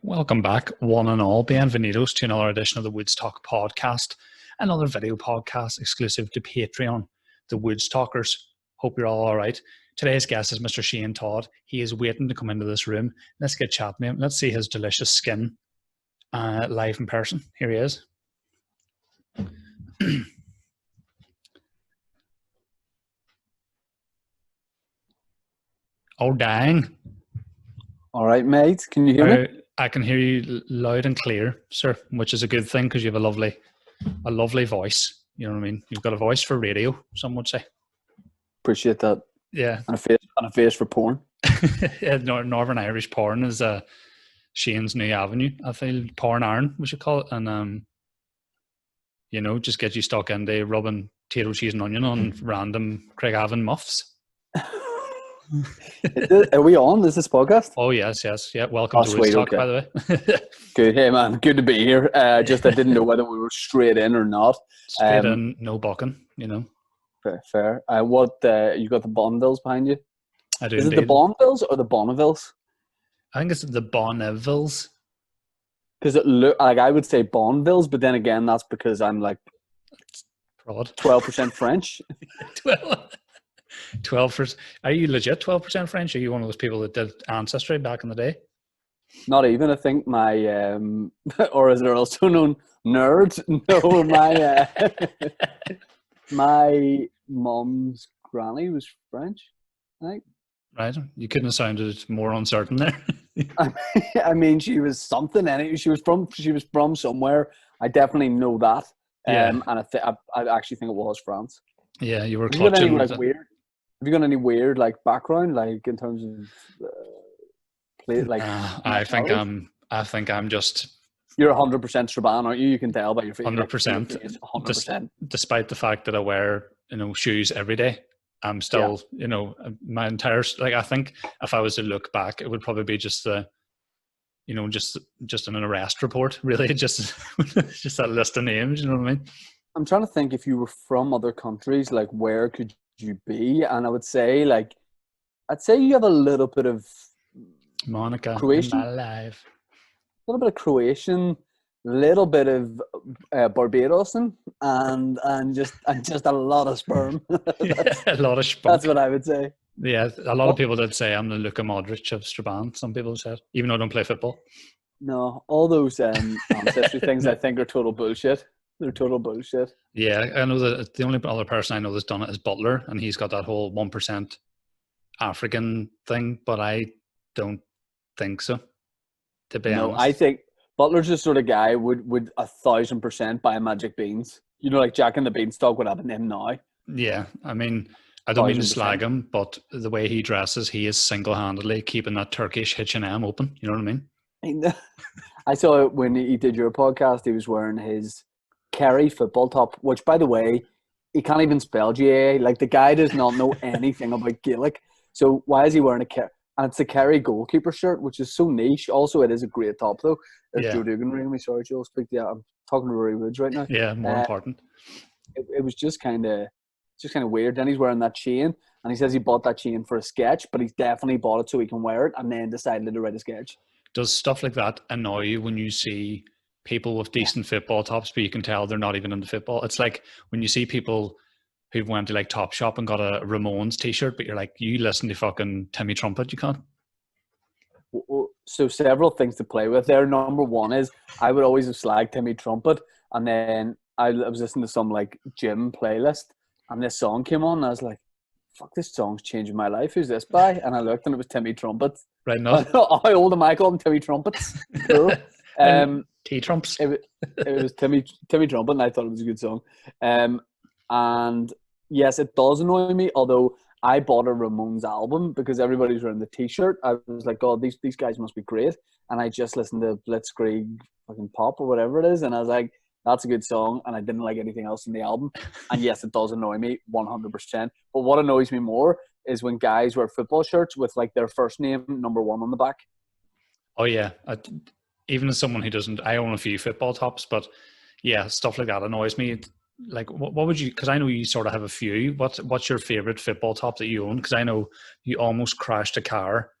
Welcome back, one and all. Bienvenidos to another edition of the WoodsTalk podcast, another video podcast exclusive to Patreon, the WoodsTalkers. Hope you're all right. Today's guest is Mr. Shane Todd. He is waiting to come into this room. Let's get chatting to him. Let's see his delicious skin live in person. Here he is. Oh, dang. All right, mate. Can you hear me? I can hear you loud and clear, sir, which is a good thing because you have a lovely voice. You know what I mean? You've got a voice for radio, some would say. Appreciate that. Yeah. And a face for porn. Yeah, Northern Irish porn is Shane's new avenue. I feel porn iron, we should call it. And, just get you stuck into rubbing potato, cheese and onion on random Craigavon muffs. Are we on? Is this podcast? Oh, yes. Yeah, welcome to WoodsTalk, by the way. Good. Hey, man. Good to be here. I didn't know whether we were straight in or not. Straight in, no bucking, Fair. You got the Bonnevilles behind you? I do. Is indeed. it the Bonnevilles or the Bonnevilles? I think it's the Bonnevilles. Because it look like I would say Bonnevilles, but then again, that's because I'm like 12% French. 12%. Are you legit 12% French? Are you one of those people that did Ancestry back in the day? Not even. I think my, or as they're also known, nerd. No, my mom's granny was French, I think. Right. You couldn't have sounded more uncertain there. I mean, she was something. Anyway, she was from somewhere. I definitely know that. Yeah. And I actually think it was France. Yeah, you were clutching. clutching. Have you got any weird background, in terms of play? I think I'm just. You're 100% Strabane, aren't you? You can tell by your face. 100%. 100%. Despite the fact that I wear shoes every day, I'm still my entire I think if I was to look back, it would probably be just the. Just an arrest report, really, just that list of names. You know what I mean? I'm trying to think if you were from other countries, where could you be? And I would say, I'd say you have a little bit of Monica Croatian, in my life. A little bit of Croatian, little bit of Barbados, and just a lot of sperm. A lot of spunk. That's what I would say. Yeah, a lot of people did say I'm the Luka Modric of Strabane. Some people said, even though I don't play football. No, all those ancestry things I think are total bullshit. They're total bullshit. Yeah, I know that the only other person I know that's done it is Butler, and he's got that whole 1% African thing, but I don't think so, to be honest. I think Butler's the sort of guy would 1,000% buy Magic Beans. Like Jack and the Beanstalk would happen to him now. Yeah, I mean, I don't mean to 1,000%. slag him, but the way he dresses, he is single-handedly keeping that Turkish H&M open. You know what I mean? I saw it when he did your podcast. He was wearing his Kerry football top, which, by the way, he can't even spell GAA. The guy does not know anything about Gaelic. So why is he wearing a Kerry? And it's a Kerry goalkeeper shirt, which is so niche. Also, it is a great top, though. There's Joe Dugan ringing me. Sorry, Joe. Speak to you. I'm talking to Rory Woods right now. Yeah, more important. It was just kind of weird. Then he's wearing that chain, and he says he bought that chain for a sketch, but he's definitely bought it so he can wear it, and then decided to write a sketch. Does stuff like that annoy you when you see people with decent football tops, but you can tell they're not even into football? It's like when you see people who went to Topshop and got a Ramones t-shirt, but you're like, you listen to fucking Timmy Trumpet, you can't. So several things to play with there. Number one is I would always have slagged Timmy Trumpet, and then I was listening to some gym playlist, and this song came on, and I was like, fuck, this song's changing my life. Who's this by? And I looked, and it was Timmy Trumpet. Right now. How old am I? Call him Timmy Trumpets. Cool. T-Trumps. It was Timmy Trumpet, and I thought it was a good song. And yes, it does annoy me, although I bought a Ramones album because everybody's wearing the t-shirt. I was like, God, these guys must be great. And I just listened to Blitzkrieg fucking Pop or whatever it is, and I was like, that's a good song, and I didn't like anything else in the album. And yes, it does annoy me 100%. But what annoys me more is when guys wear football shirts with their first name, number 1 on the back. Oh yeah, even as someone who doesn't, I own a few football tops, but yeah, stuff like that annoys me. What would you? Because I know you sort of have a few. What's your favorite football top that you own? Because I know you almost crashed a car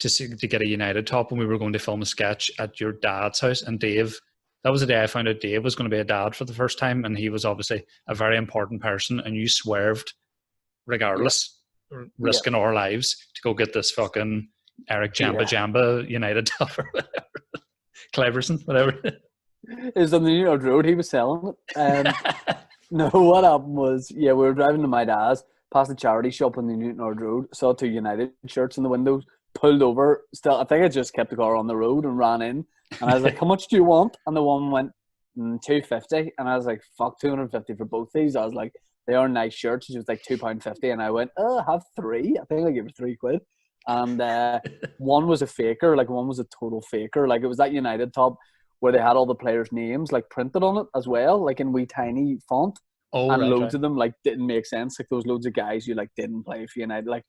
to get a United top when we were going to film a sketch at your dad's house. And Dave, that was the day I found out Dave was going to be a dad for the first time, and he was obviously a very important person. And you swerved, regardless, risking our lives to go get this fucking Eric Jamba United top or whatever, Cleverson, whatever. It was on the New York Road. He was selling it. No, what happened was, we were driving to my dad's, past the charity shop on the Newton Ard Road, saw 2 United shirts in the windows, pulled over. Still, I think I just kept the car on the road and ran in. And I was like, how much do you want? And the one went, $2.50. And I was like, fuck, $2.50 for both these. I was like, they are nice shirts. She was like £2.50. And I went, have 3. I think I gave her £3. And one was a faker, like one was a total faker. Like it was that United top where they had all the players' names like printed on it as well, like in wee tiny font. And loads of them like didn't make sense. Like there was loads of guys who like didn't play for United, like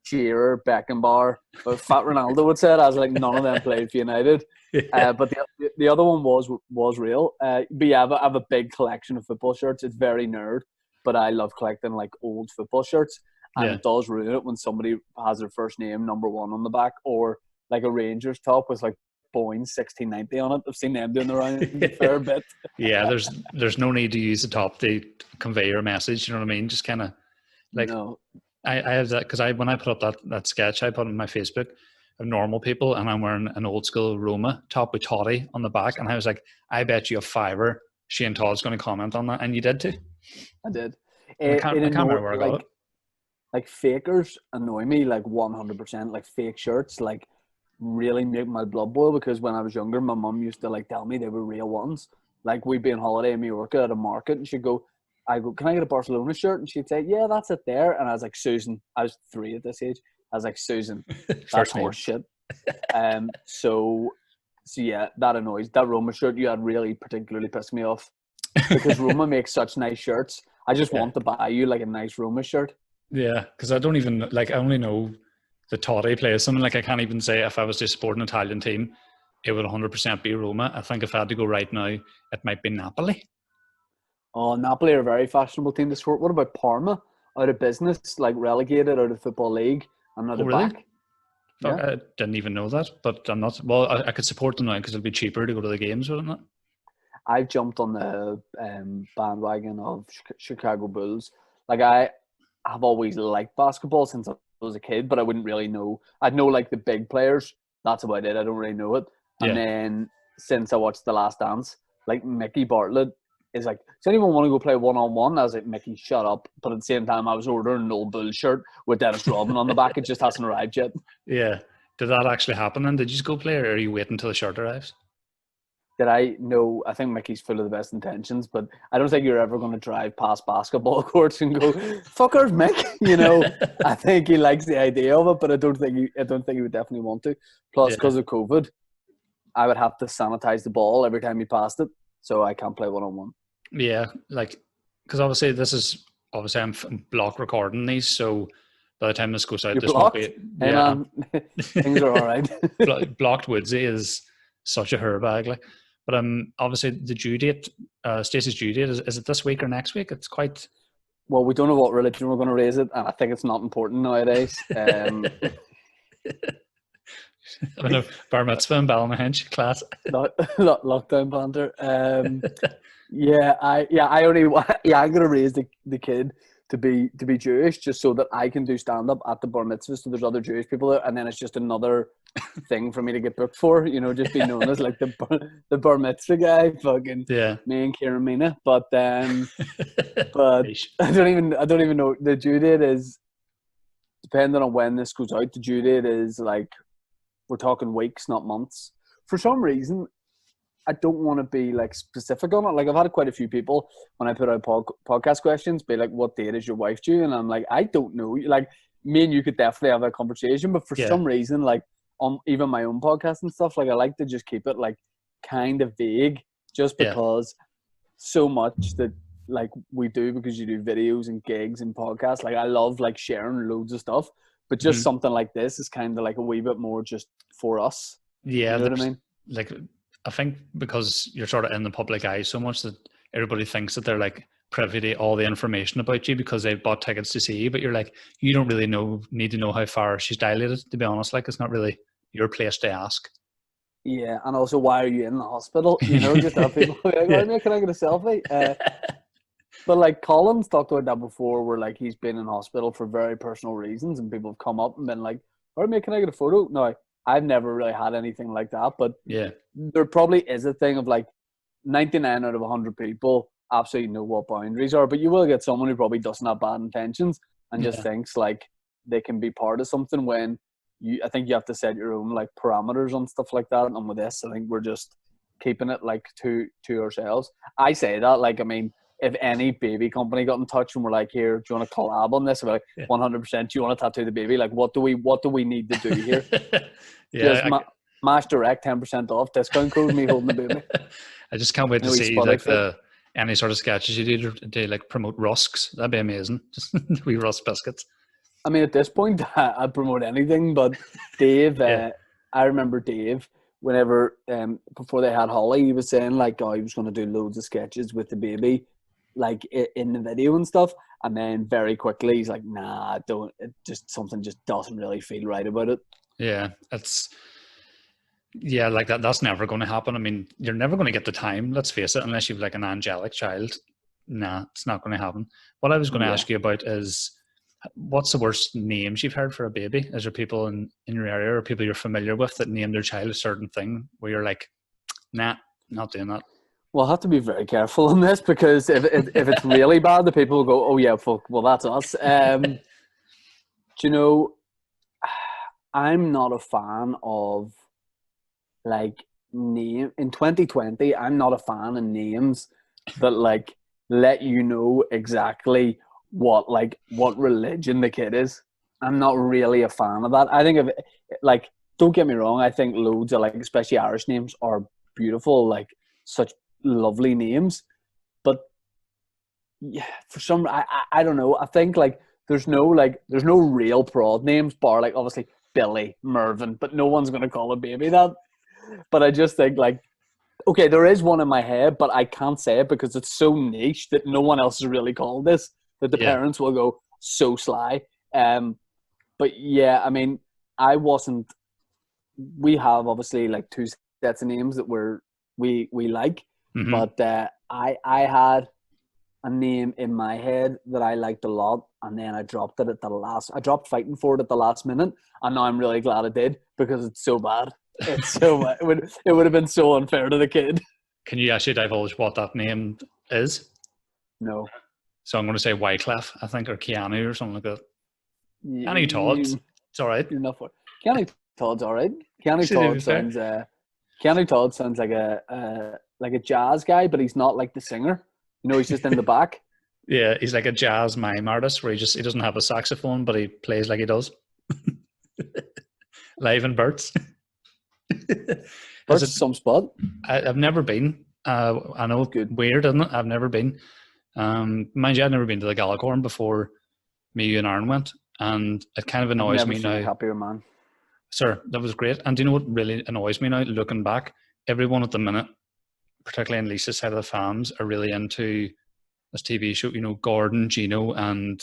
Shearer, Beckenbauer, but Fat Ronaldo would say it. I was like, none of them played for United. But the other one was real. But yeah, I have a big collection of football shirts. It's very nerd, but I love collecting like old football shirts. And it does ruin it when somebody has their first name number 1 on the back, or like a Rangers top with like Boyne 1690 on it. I've seen them doing the round a fair bit. Yeah, there's no need to use the top to convey your message. You know what I mean? Just kind of like I have that because when I put up that sketch, I put it on my Facebook of normal people, and I'm wearing an old school Roma top with Toddy on the back, and I was like, I bet you a $5 Shane Todd's going to comment on that, and you did too. I did. I can't remember where I got it. Like fakers annoy me like 100%. Like fake shirts, like really make my blood boil, because when I was younger, my mum used to like tell me they were real ones. Like we'd be on holiday in Mallorca at a market, and she'd go, can I get a Barcelona shirt? And she'd say, yeah, that's it there. And I was like, Susan, I was 3 at this age. I was like, Susan, that's horse shit. So yeah, that annoys. That Roma shirt you had really particularly pissed me off, because Roma makes such nice shirts. I just want to buy you like a nice Roma shirt. Yeah, because I don't even like. I only know the Toddy plays something. Like I can't even say if I was to support an Italian team, it would 100% be Roma. I think if I had to go right now, it might be Napoli. Oh, Napoli are a very fashionable team to support. What about Parma? Out of business, like relegated out of the Football League, and now they're back. Yeah. I didn't even know that, but I'm not. Well, I could support them now because it'll be cheaper to go to the games, wouldn't it? I've jumped on the bandwagon of Chicago Bulls. Like I've always liked basketball since I was a kid, but I wouldn't really know. I'd know like the big players. That's about it. I don't really know it. And then since I watched The Last Dance, like Mickey Bartlett is like, does anyone want to go play one-on-one? I was like, Mickey, shut up. But at the same time, I was ordering an old Bull shirt with Dennis Rodman on the back. It just hasn't arrived yet. Yeah. Did that actually happen then? Did you just go play, or are you waiting until the shirt arrives? I think Mickey's full of the best intentions, but I don't think you're ever going to drive past basketball courts and go, fuckers, Mick. You know, I think he likes the idea of it, but I don't think he would definitely want to. Plus, because of COVID, I would have to sanitize the ball every time he passed it, so I can't play one-on-one. Yeah, like, because obviously I'm block recording these, so by the time this goes out, this won't be. Hey man, things are all right. Blocked Woodsy is such a hairbag, like. But obviously the due date, Stacey's due date, is it this week or next week? It's quite. Well, we don't know what religion we're going to raise it, and I think it's not important nowadays. I don't know, bar mitzvah and Ballymahench class. Lockdown banter. I'm going to raise the kid to be Jewish, just so that I can do stand up at the bar mitzvah. So there's other Jewish people there, and then it's just another thing for me to get booked for. You know, just be known as like the bar mitzvah guy, fucking me and Kieran Mina. But I don't even know. The due date is, depending on when this goes out, the due date is like, we're talking weeks, not months. For some reason, I don't want to be like specific on it. Like I've had quite a few people when I put out podcast questions be like, what date is your wife due? And I'm like, I don't know. Like me and you could definitely have that conversation, but for some reason, like on even my own podcast and stuff, like I like to just keep it like kind of vague, just because so much that like we do, because you do videos and gigs and podcasts. Like I love like sharing loads of stuff, but just something like this is kind of like a wee bit more just for us. Yeah. You know what I mean? Like, I think because you're sort of in the public eye so much that everybody thinks that they're like privy to all the information about you because they've bought tickets to see you, but you're like, you don't really need to know how far she's dilated, to be honest. Like, it's not really your place to ask. Yeah, and also, why are you in the hospital? You know, just have people be like, "Oh, mate, can I get a selfie?" But like Colin's talked about that before, where like he's been in hospital for very personal reasons, and people have come up and been like, "All right, mate, can I get a photo?" No, I've never really had anything like that, but Yeah. there probably is a thing of like 99 out of 100 people absolutely know what boundaries are, but you will get someone who probably doesn't have bad intentions and just thinks like they can be part of something when I think you have to set your own like parameters on stuff like that. And with this, I think we're just keeping it like to ourselves. I say that, like, I mean, if any baby company got in touch and were like, "Here, do you want to collab on this?" We're like, 100%. Do you want to tattoo the baby? Like, what do we need to do here? Just Mash Direct 10% off discount code. Me holding the baby. I just can't wait to see like any sort of sketches you do like promote rusks. That'd be amazing. Just wee rusk biscuits. I mean, at this point, I'd promote anything. But Dave, I remember Dave. Whenever before they had Holly, he was saying like, oh, he was going to do loads of sketches with the baby, like in the video and stuff. And then very quickly, he's like, "Nah, don't." Something just doesn't really feel right about it. Yeah, like that's never going to happen. I mean, you're never going to get the time, let's face it, unless you've like an angelic child. Nah, it's not going to happen. What I was going to ask you about is, what's the worst names you've heard for a baby? Is there people in your area or people you're familiar with that name their child a certain thing where you're like, nah, not doing that? Well, I have to be very careful on this, because if it's really bad, the people will go, "Oh yeah, fuck, well that's us." Do you know, I'm not a fan of like name in 2020. I'm not a fan of names that like let you know exactly what religion the kid is. I'm not really a fan of that. I think like, don't get me wrong, I think loads of like, especially Irish names are beautiful, like such lovely names. But yeah, for some, I don't know. I think like there's no real prod names bar like obviously Billy, Mervyn, but no one's gonna call a baby that. But I just think like, okay, there is one in my head, but I can't say it because it's so niche that no one else has really called this, that the parents will go so sly. But yeah, I mean, we have obviously like two sets of names that we like, but I had a name in my head that I liked a lot, and then I dropped it I dropped fighting for it at the last minute, and now I'm really glad I did, because it's so bad. It's so it would have been so unfair to the kid. Can you actually divulge what that name is? No. So I'm going to say Wyclef, I think, or Keanu or something like that. Keanu Todd. It's all right. You're not for Keanu Todd's all right. Keanu Todd sounds like a jazz guy, but he's not like the singer. You know, he's just in the back. Yeah, he's like a jazz mime artist where he doesn't have a saxophone, but he plays like he does. Live in Burt's. Burt's some spot. I've never been. I know, good. Weird, isn't it? I've never been. Mind you, I'd never been to the Galacorn before me, you and Aaron went, and it kind of annoys me now. Happier man. Sir, that was great. And do you know what really annoys me now, looking back? Everyone at the minute, particularly in Lisa's side of the fans, are really into this TV show, you know, Gordon, Gino, and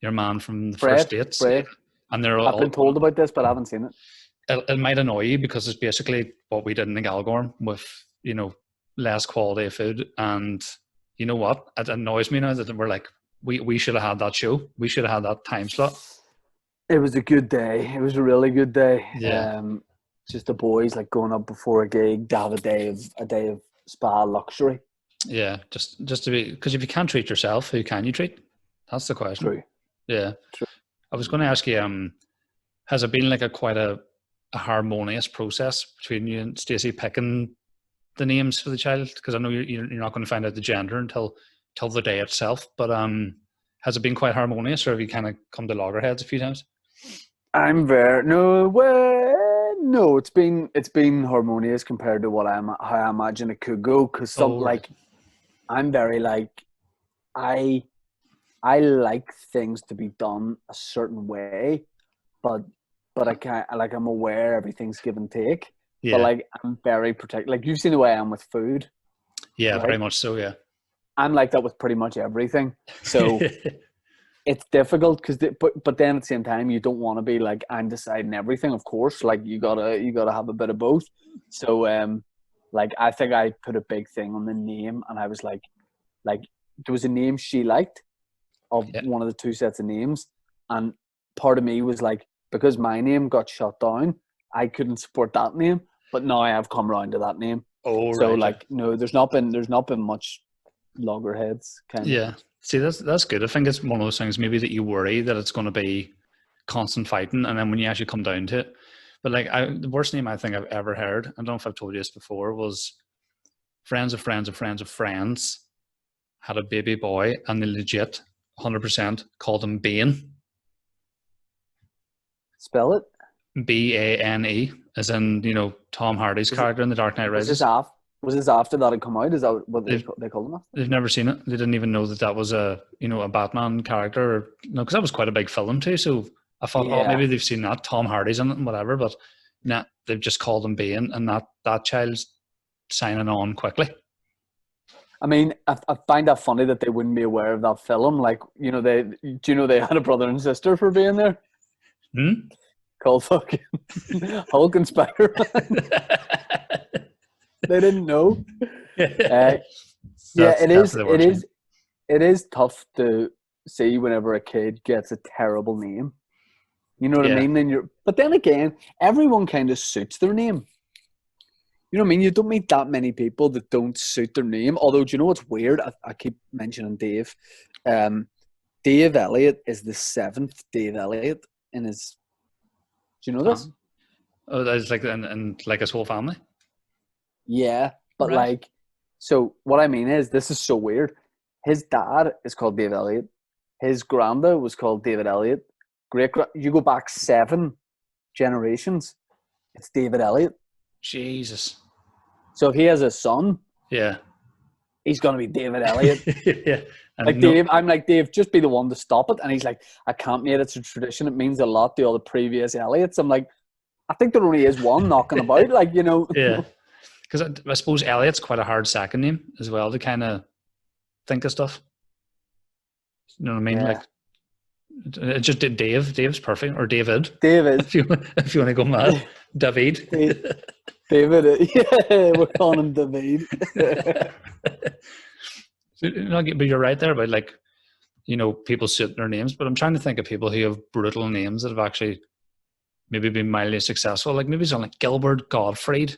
your man from the First Dates. And they're all, I've been told about this, but I haven't seen it. It might annoy you because it's basically what we did in the Galacorn with, you know, less quality of food. And you know what? It annoys me now that we're like, we should have had that show. We should have had that time slot. It was a good day. It was a really good day. Yeah. Just the boys like going up before a gig to have a day of spa luxury. Yeah, just to be, because if you can't treat yourself, who can you treat? That's the question. True. Yeah. True. I was going to ask you, has it been like quite a harmonious process between you and Stacey picking the names for the child? Because I know you're not going to find out the gender until the day itself. But has it been quite harmonious, or have you kind of come to loggerheads a few times? No, it's been harmonious compared to how I imagine it could go. Because I'm very like, I like things to be done a certain way, but I can't, like, I'm aware everything's give and take. Yeah. But like, I'm very protective. Like, you've seen the way I am with food. Yeah, right? Very much so. Yeah. I'm like that with pretty much everything. So it's difficult because, but then at the same time, you don't want to be like, I'm deciding everything. Of course, like you gotta have a bit of both. So like I think I put a big thing on the name, and I was like there was a name she liked of Yeah. one of the two sets of names, and part of me was like, because my name got shut down, I couldn't support that name, but now I have come around to that name. Oh, So right. like, no, there's not been much loggerheads kind of. Yeah. See, that's good. I think it's one of those things maybe that you worry that it's going to be constant fighting, and then when you actually come down to it, but like the worst name I think I've ever heard, I don't know if I've told you this before, was friends of friends of friends of friends had a baby boy, and they legit 100% called him Bane. Spell it. Bane, as in, you know, Tom Hardy's character in The Dark Knight Was Rises. this after that had come out? Is that what they called him after? They've never seen it. They didn't even know that was a, you know, a Batman character. Or, you know, because that was quite a big film too. So I thought, oh, maybe they've seen that. Tom Hardy's in it and whatever. But nah, they've just called him Bane, and that child's signing on quickly. I mean, I find that funny that they wouldn't be aware of that film. Like, you know, they had a brother and sister for being there? Called fucking Hulk and Spider-Man. They didn't know. Yeah, it is tough to see whenever a kid gets a terrible name. You know what I mean? But then again, everyone kind of suits their name. You know what I mean? You don't meet that many people that don't suit their name. Although, do you know what's weird? I keep mentioning Dave. Dave Elliott is the 7th Dave Elliott in his. Do you know this? Oh, that's like and like his whole family. Yeah, but like, so what I mean is, this is so weird. His dad is called Dave Elliott. His granddad was called David Elliott. You go back 7 generations, it's David Elliott. Jesus. So if he has a son, he's gonna be David Elliott. Yeah. Like Dave, I'm like, Dave, just be the one to stop it. And he's like, I can't, mate. It's a tradition. It means a lot to all the previous Elliots. I'm like, I think there only is one knocking about. Like, you know. Yeah. Because I suppose Elliott's quite a hard second name as well to kind of think of stuff. You know what I mean? Like, it just did Dave. Dave's perfect. Or David. David. If you want to go mad. David. David. Yeah, we're calling him David. But you're right there about, like, you know, people suit their names. But I'm trying to think of people who have brutal names that have actually maybe been mildly successful. Like maybe something like Gilbert Gottfried.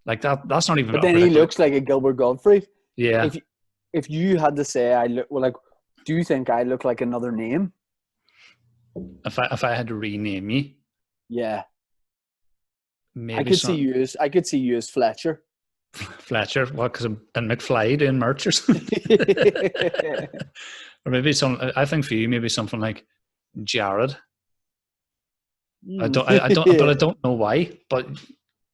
Like that's not even. But then he looks like a Gilbert Gottfried. Yeah. If you had to say, do you think I look like another name? If I had to rename you. Yeah. Maybe I could see you as Fletcher. Fletcher, what? Because I'm in McFly doing merch or something. Or maybe I think for you, maybe something like Jared. I don't, but I don't know why. But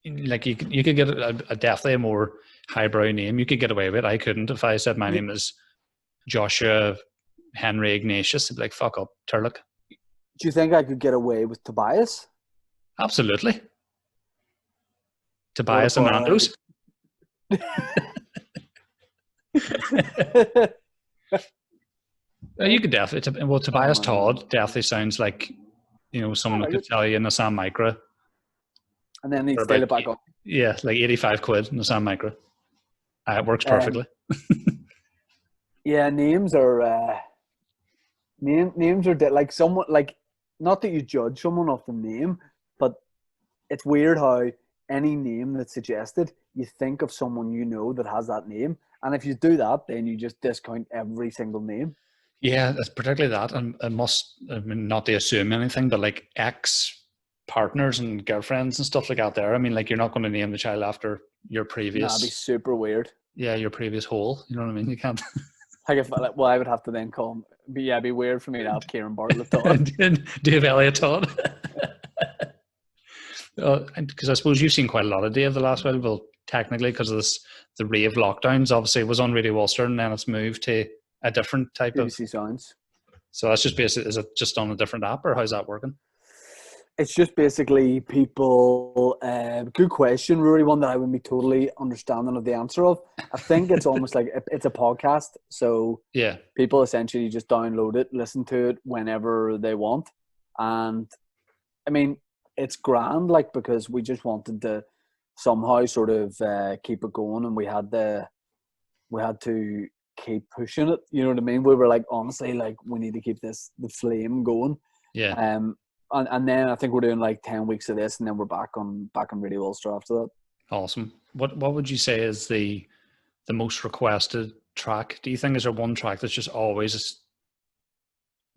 like you could get a definitely a more highbrow name. You could get away with it. I couldn't if I said my name is Joshua Henry Ignatius. I'd be like, fuck up, Turlock. Do you think I could get away with Tobias? Absolutely. Tobias and Nando's. You could definitely. Well, Tobias Todd definitely sounds like, you know, someone who could sell you in a Sam Micro. And then he'd scale it back up. Yeah, like 85 quid in a Sam Micro. It works perfectly. Yeah, names are like someone, like, not that you judge someone off the name, but it's weird how any name that's suggested, you think of someone you know that has that name, and if you do that, then you just discount every single name. Yeah, it's particularly that, and I mean, not to assume anything, but like ex-partners and girlfriends and stuff like that there. I mean, like, you're not going to name the child after your previous... That'd be super weird. Yeah, your previous hole. You know what I mean? You can't... I would have to then call him... it'd be weird for me to have Kieran Bartlett Todd. Dave Elliott Todd. Because I suppose you've seen quite a lot of Dave the last while. Well, technically, because of the rave lockdowns, obviously, it was on Radio Ulster, and then it's moved to a different type BBC Sounds. So that's just basically, is it just on a different app, or how's that working? It's just basically people. Good question, Rory. One that I wouldn't be totally understanding of the answer of. I think it's almost like it's a podcast. So Yeah. people essentially just download it, listen to it whenever they want. And I mean, it's grand, like, because we just wanted to somehow sort of keep it going, and we had to keep pushing it. You know what I mean? We were like, honestly, like, we need to keep the flame going. Yeah. And then I think we're doing like 10 weeks of this, and then we're back on Radio Ulster after that. Awesome. What would you say is the most requested track? Do you think is there one track that's just always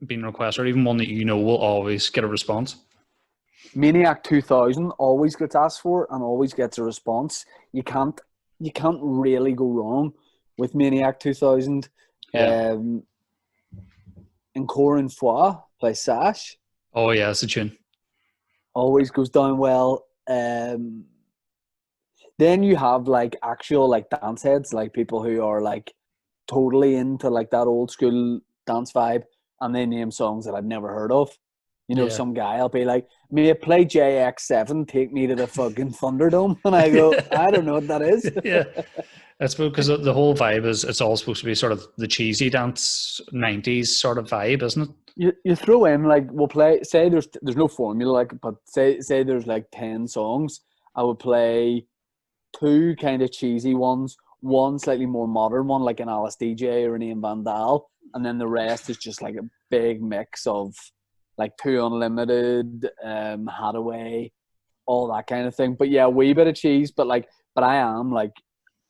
been requested, or even one that you know will always get a response? Maniac 2000 always gets asked for and always gets a response. You can't really go wrong with Maniac 2000. Yeah. Encore une fois by Sash. Oh yeah, it's a tune. Always goes down well. Then you have like actual like dance heads, like people who are like totally into like that old school dance vibe, and they name songs that I've never heard of. You know, Yeah. some guy will be like, "May I play JX7, take me to the fucking Thunderdome?" And I go, "I don't know what that is." Yeah. That's because the whole vibe is, it's all supposed to be sort of the cheesy dance 90s sort of vibe, isn't it? You throw in like, we'll play, say there's no formula, like, but say there's like 10 songs. I would play 2 kind of cheesy ones, one slightly more modern one like an Alice DJ or an Ian Van Dahl, and then the rest is just like a big mix of like 2 Unlimited, Hadaway, all that kind of thing. But yeah, a wee bit of cheese, but I am like,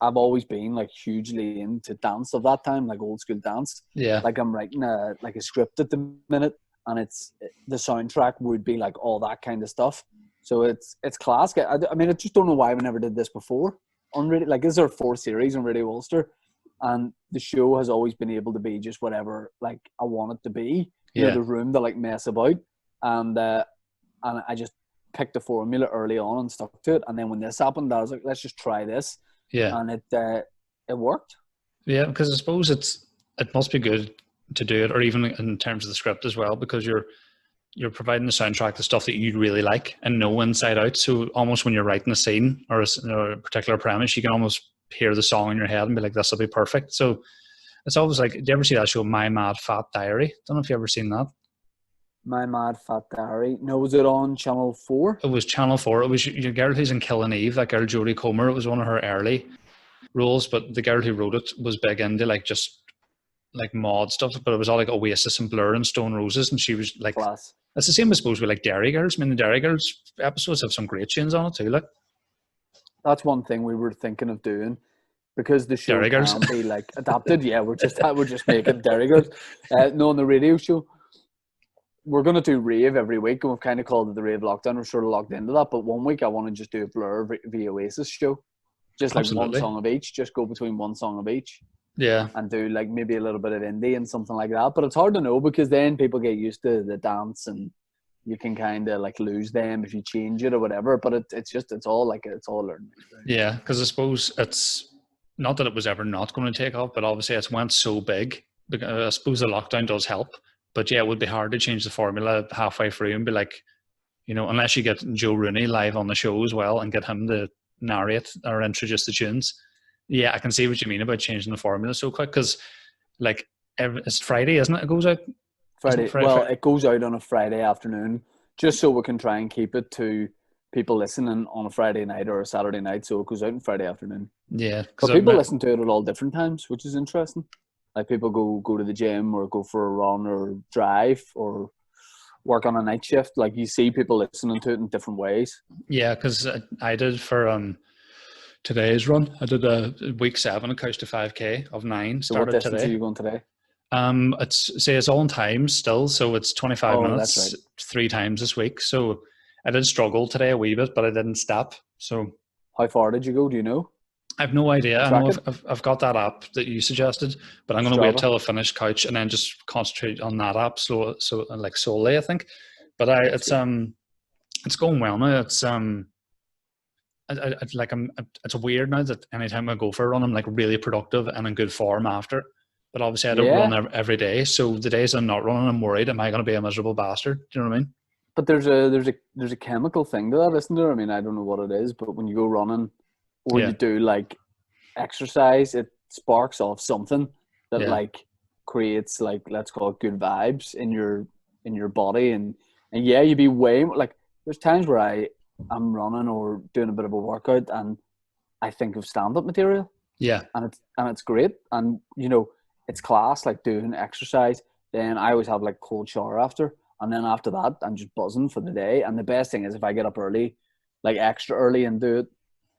I've always been like hugely into dance of that time, like old school dance. Yeah. Like I'm writing a script at the minute, and it's the soundtrack would be like all that kind of stuff. So it's class. I mean, I just don't know why we never did this before. On Radio, like, this is our 4th series on Radio Ulster, and the show has always been able to be just whatever like I want it to be. You know, there's room to like mess about, and I just picked the formula early on and stuck to it. And then when this happened, I was like, let's just try this. Yeah. And it worked. Yeah, because I suppose it must be good to do it, or even in terms of the script as well, because you're providing the soundtrack, the stuff that you really like and know inside out. So almost when you're writing a scene or a particular premise, you can almost hear the song in your head and be like, this will be perfect. So it's always like, do you ever see that show, My Mad Fat Diary? Don't know if you ever seen that. My Mad Fat Diary. No, was it on Channel 4? It was Channel 4. It was your girl who's in Killing Eve, that girl Jodie Comer. It was one of her early roles, but the girl who wrote it was big into like just like mod stuff, but it was all like Oasis and Blur and Stone Roses, and she was like, class. It's the same, I suppose, with like Dairy Girls. I mean, the Dairy Girls episodes have some great tunes on it too. Like, that's one thing we were thinking of doing, because the show Dairy Girls can be like adapted. Yeah, we're just making Dairy Girls. No, on the radio show, we're going to do rave every week, and we've kind of called it the rave lockdown. We're sort of locked into that, but one week I want to just do a Blur v Oasis show, just like Absolutely. one song of each, just go between one song of each. Yeah. And do like maybe a little bit of indie and something like that. But it's hard to know, because then people get used to the dance, and you can kind of like lose them if you change it or whatever. But it's all learning. Yeah, because I suppose it's not that it was ever not going to take off, but obviously it's went so big. I suppose the lockdown does help. But yeah, it would be hard to change the formula halfway through and be like, you know, unless you get Joe Rooney live on the show as well and get him to narrate or introduce the tunes. Yeah, I can see what you mean about changing the formula so quick, because like it's Friday, isn't it? It goes out Friday. Well, it goes out on a Friday afternoon, just so we can try and keep it to people listening on a Friday night or a Saturday night. So it goes out on Friday afternoon. Yeah, but people listen to it at all different times, which is interesting. Like people go to the gym or go for a run or drive or work on a night shift. Like you see people listening to it in different ways. Yeah, because I did for today's run. I did a week 7 at Couch to 5K of 9. So what distance are you going today? It's all in time still, so it's 25 minutes. That's right. 3 times this week. So I did struggle today a wee bit, but I didn't stop. So how far did you go? Do you know? I have no idea. I know I've got that app that you suggested, but I'm going to wait till I finish Couch and then just concentrate on that app. So like solely, I think. But it's going well now. It's it's weird now that anytime I go for a run, I'm like really productive and in good form after. But obviously I don't run every day. So the days I'm not running, I'm worried, am I going to be a miserable bastard? Do you know what I mean? But there's a chemical thing to that, isn't there? I mean, I don't know what it is, but when you go running or Yeah. you do like exercise, it sparks off something that Yeah. like creates like, let's call it, good vibes in your body, and yeah, you'd be way like, there's times where I'm running or doing a bit of a workout and I think of stand-up material, Yeah. and it's great, and you know, it's class, like doing exercise. Then I always have like cold shower after, and then after that I'm just buzzing for the day. And the best thing is if I get up early, like extra early, and do it,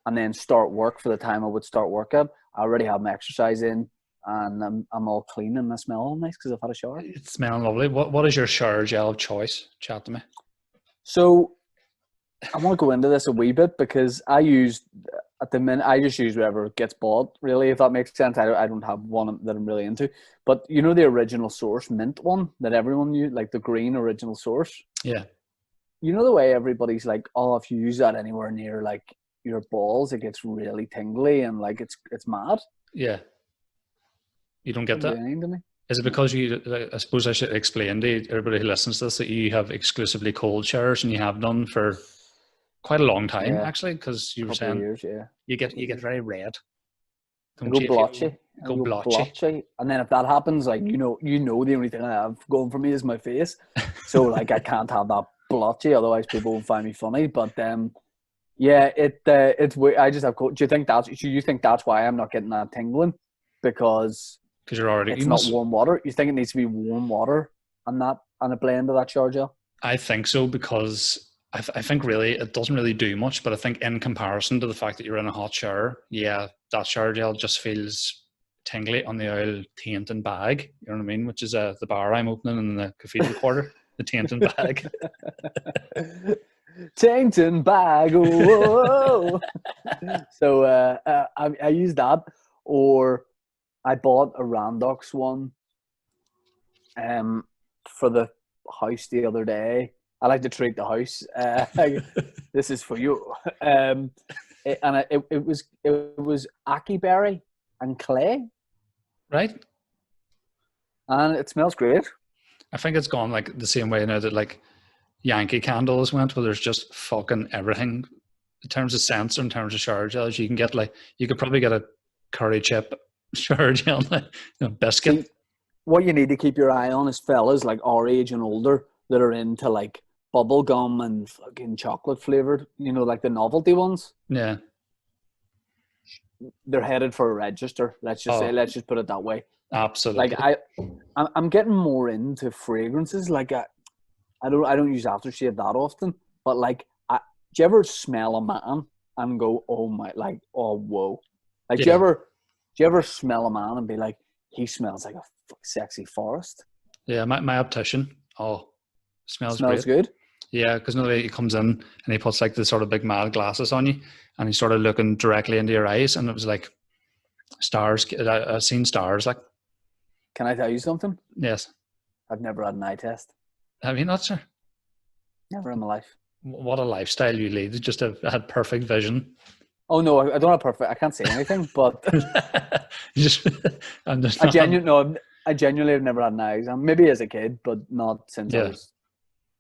and then start work for the time I would start work at, I already have my exercise in, and I'm all clean and I smell all nice because I've had a shower. It's smelling lovely. What is your shower gel of choice? Chat to me. So I want to go into this a wee bit because I just use whatever gets bought, really, if that makes sense. I don't have one that I'm really into. But you know the original source mint one that everyone used, like the green original source? Yeah. You know the way everybody's like, oh, if you use that anywhere near like your balls, it gets really tingly and like it's mad. Yeah. You don't get Doesn't that? do anything to me. Is it because you, I suppose I should explain to everybody who listens to this that you have exclusively cold showers, and you have done for quite a long time, Yeah. actually, because you were Couple of saying years, yeah. you get very red. I Don't go you? blotchy. Go blotchy. And then if that happens, like, you know, the only thing I have going for me is my face. So like I can't have that blotchy, otherwise people will find me funny. But yeah, it's weird. I just have cold. Do you think that's why I'm not getting that tingling? Because You're already. it's not warm water. You think it needs to be warm water and a blend of that shower gel? I think so, because I think really it doesn't really do much, but I think in comparison to the fact that you're in a hot shower, yeah, that shower gel just feels tingly on the old tainting bag. You know what I mean? Which is the bar I'm opening in the Cathedral Quarter, the tainting bag. Tainting bag, whoa. So I use that, or I bought a Randox one for the house the other day. I like to treat the house. This is for you. It was ackee berry and clay, Right? and it smells great. I think it's gone like the same way now that like Yankee candles went, where there's just fucking everything in terms of scents, in terms of shower gels. You can get like, you could probably get a curry chip shower gel, biscuit. See, what you need to keep your eye on is fellas like our age and older that are into like bubble gum and fucking chocolate flavored, you know, like the novelty ones. Yeah. They're headed for a register. Let's just put it that way. Absolutely. Like I'm getting more into fragrances. Like I don't use aftershave that often, but like, do you ever smell a man and go, oh my, like, oh whoa, like, Yeah. do you ever smell a man and be like, he smells like a sexy forest? Yeah, my optician. Oh, smells Smells great. good. Yeah, because nobody he comes in and he puts like the sort of big mad glasses on you, and he's sort of looking directly into your eyes, and it was like stars. I've seen stars. Like, Can I tell you something? yes, I've never had an eye test. have you not, sir? Never in my life. What a lifestyle you lead! You just have had perfect vision. Oh no, I don't have perfect. I can't say anything, but You just, I'm just I genuinely have never had an eye exam. Maybe as a kid, but not since I Yeah. was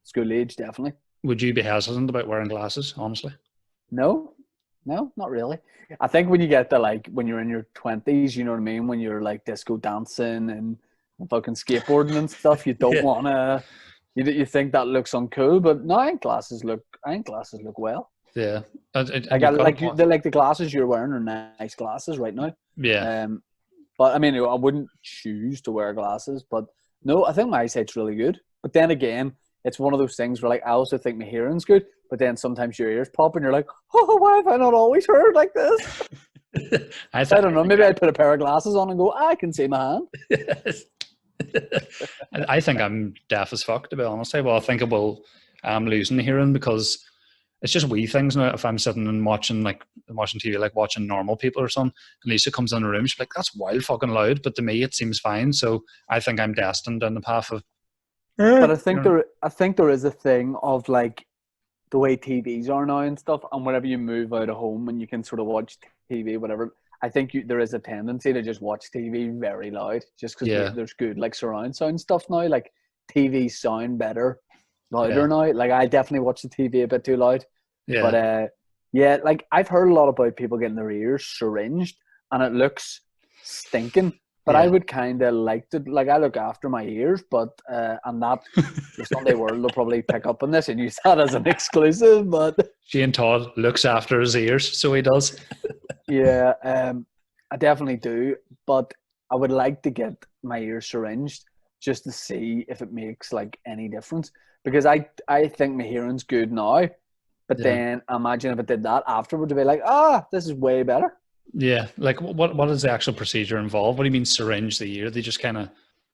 school age. Definitely. Would you be hesitant about wearing glasses? Honestly, No, not really. I think when you get to like when you're in your 20s, you know what I mean. When you're like disco dancing and fucking skateboarding and stuff, you don't Yeah. wanna. You think that looks uncool, but no, I think glasses look well. yeah. I got like the glasses you're wearing are nice glasses right now. Yeah, But I mean, I wouldn't choose to wear glasses. But no, I think my eyesight's really good. But then again, it's one of those things where like I also think my hearing's good. But then sometimes your ears pop and you're like, oh, why have I not always heard like this? I don't know. Maybe I'd put a pair of glasses on and go, I can see my hand. I think I'm deaf as fuck, to be honest. Well, I think I'm losing the hearing because it's just wee things now. If I'm sitting and watching TV, like watching normal people or something, and Lisa comes in the room, she's like, that's wild fucking loud. But to me, it seems fine. So I think I'm destined down the path of. But I think there is a thing of like the way TVs are now and stuff, and whenever you move out of home and you can sort of watch TV, whatever, I think there is a tendency to just watch TV very loud, just because there's good like surround sound stuff now. Like TVs sound better louder now. Like I definitely watch the TV a bit too loud. Yeah. But yeah, like I've heard a lot about people getting their ears syringed, and it looks stinking. But I would kind of like to, like, I look after my ears, but and that the Sunday World will probably pick up on this and use that as an exclusive. But Shane Todd looks after his ears, so he does. yeah, I definitely do. But I would like to get my ears syringed just to see if it makes like any difference, because I think my hearing's good now, but then imagine if it did that afterwards, to be like, this is way better. Yeah, like what is the actual procedure involved? What do you mean syringe the ear? They just kind of,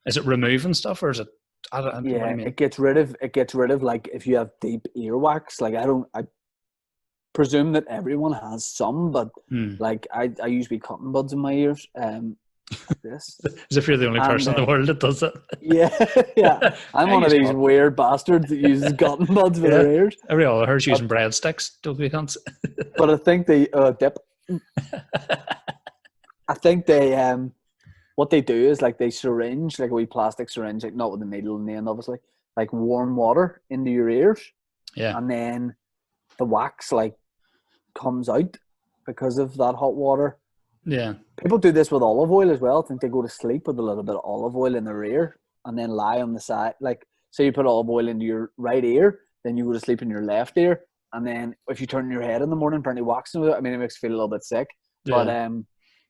is it removing stuff, or is it? What do you mean? It gets rid of like if you have deep earwax. Like I presume that everyone has some, but like I usually cotton buds in my ears. Like this. As if you're the only person in the world that does it. Yeah. I'm one of these weird bastards that uses cotton buds for their ears. Every other her's using breadsticks. Don't be cunts. But I think they dip. I think they what they do is like they syringe, like a wee plastic syringe, like not with a needle in the end, obviously, like warm water into your ears. Yeah. And then the wax like comes out because of that hot water. Yeah. People do this with olive oil as well. I think they go to sleep with a little bit of olive oil in their ear and then lie on the side. Like, say you put olive oil into your right ear, then you go to sleep in your left ear. And then if you turn your head in the morning, apparently waxing with it, I mean, it makes you feel a little bit sick. Yeah. But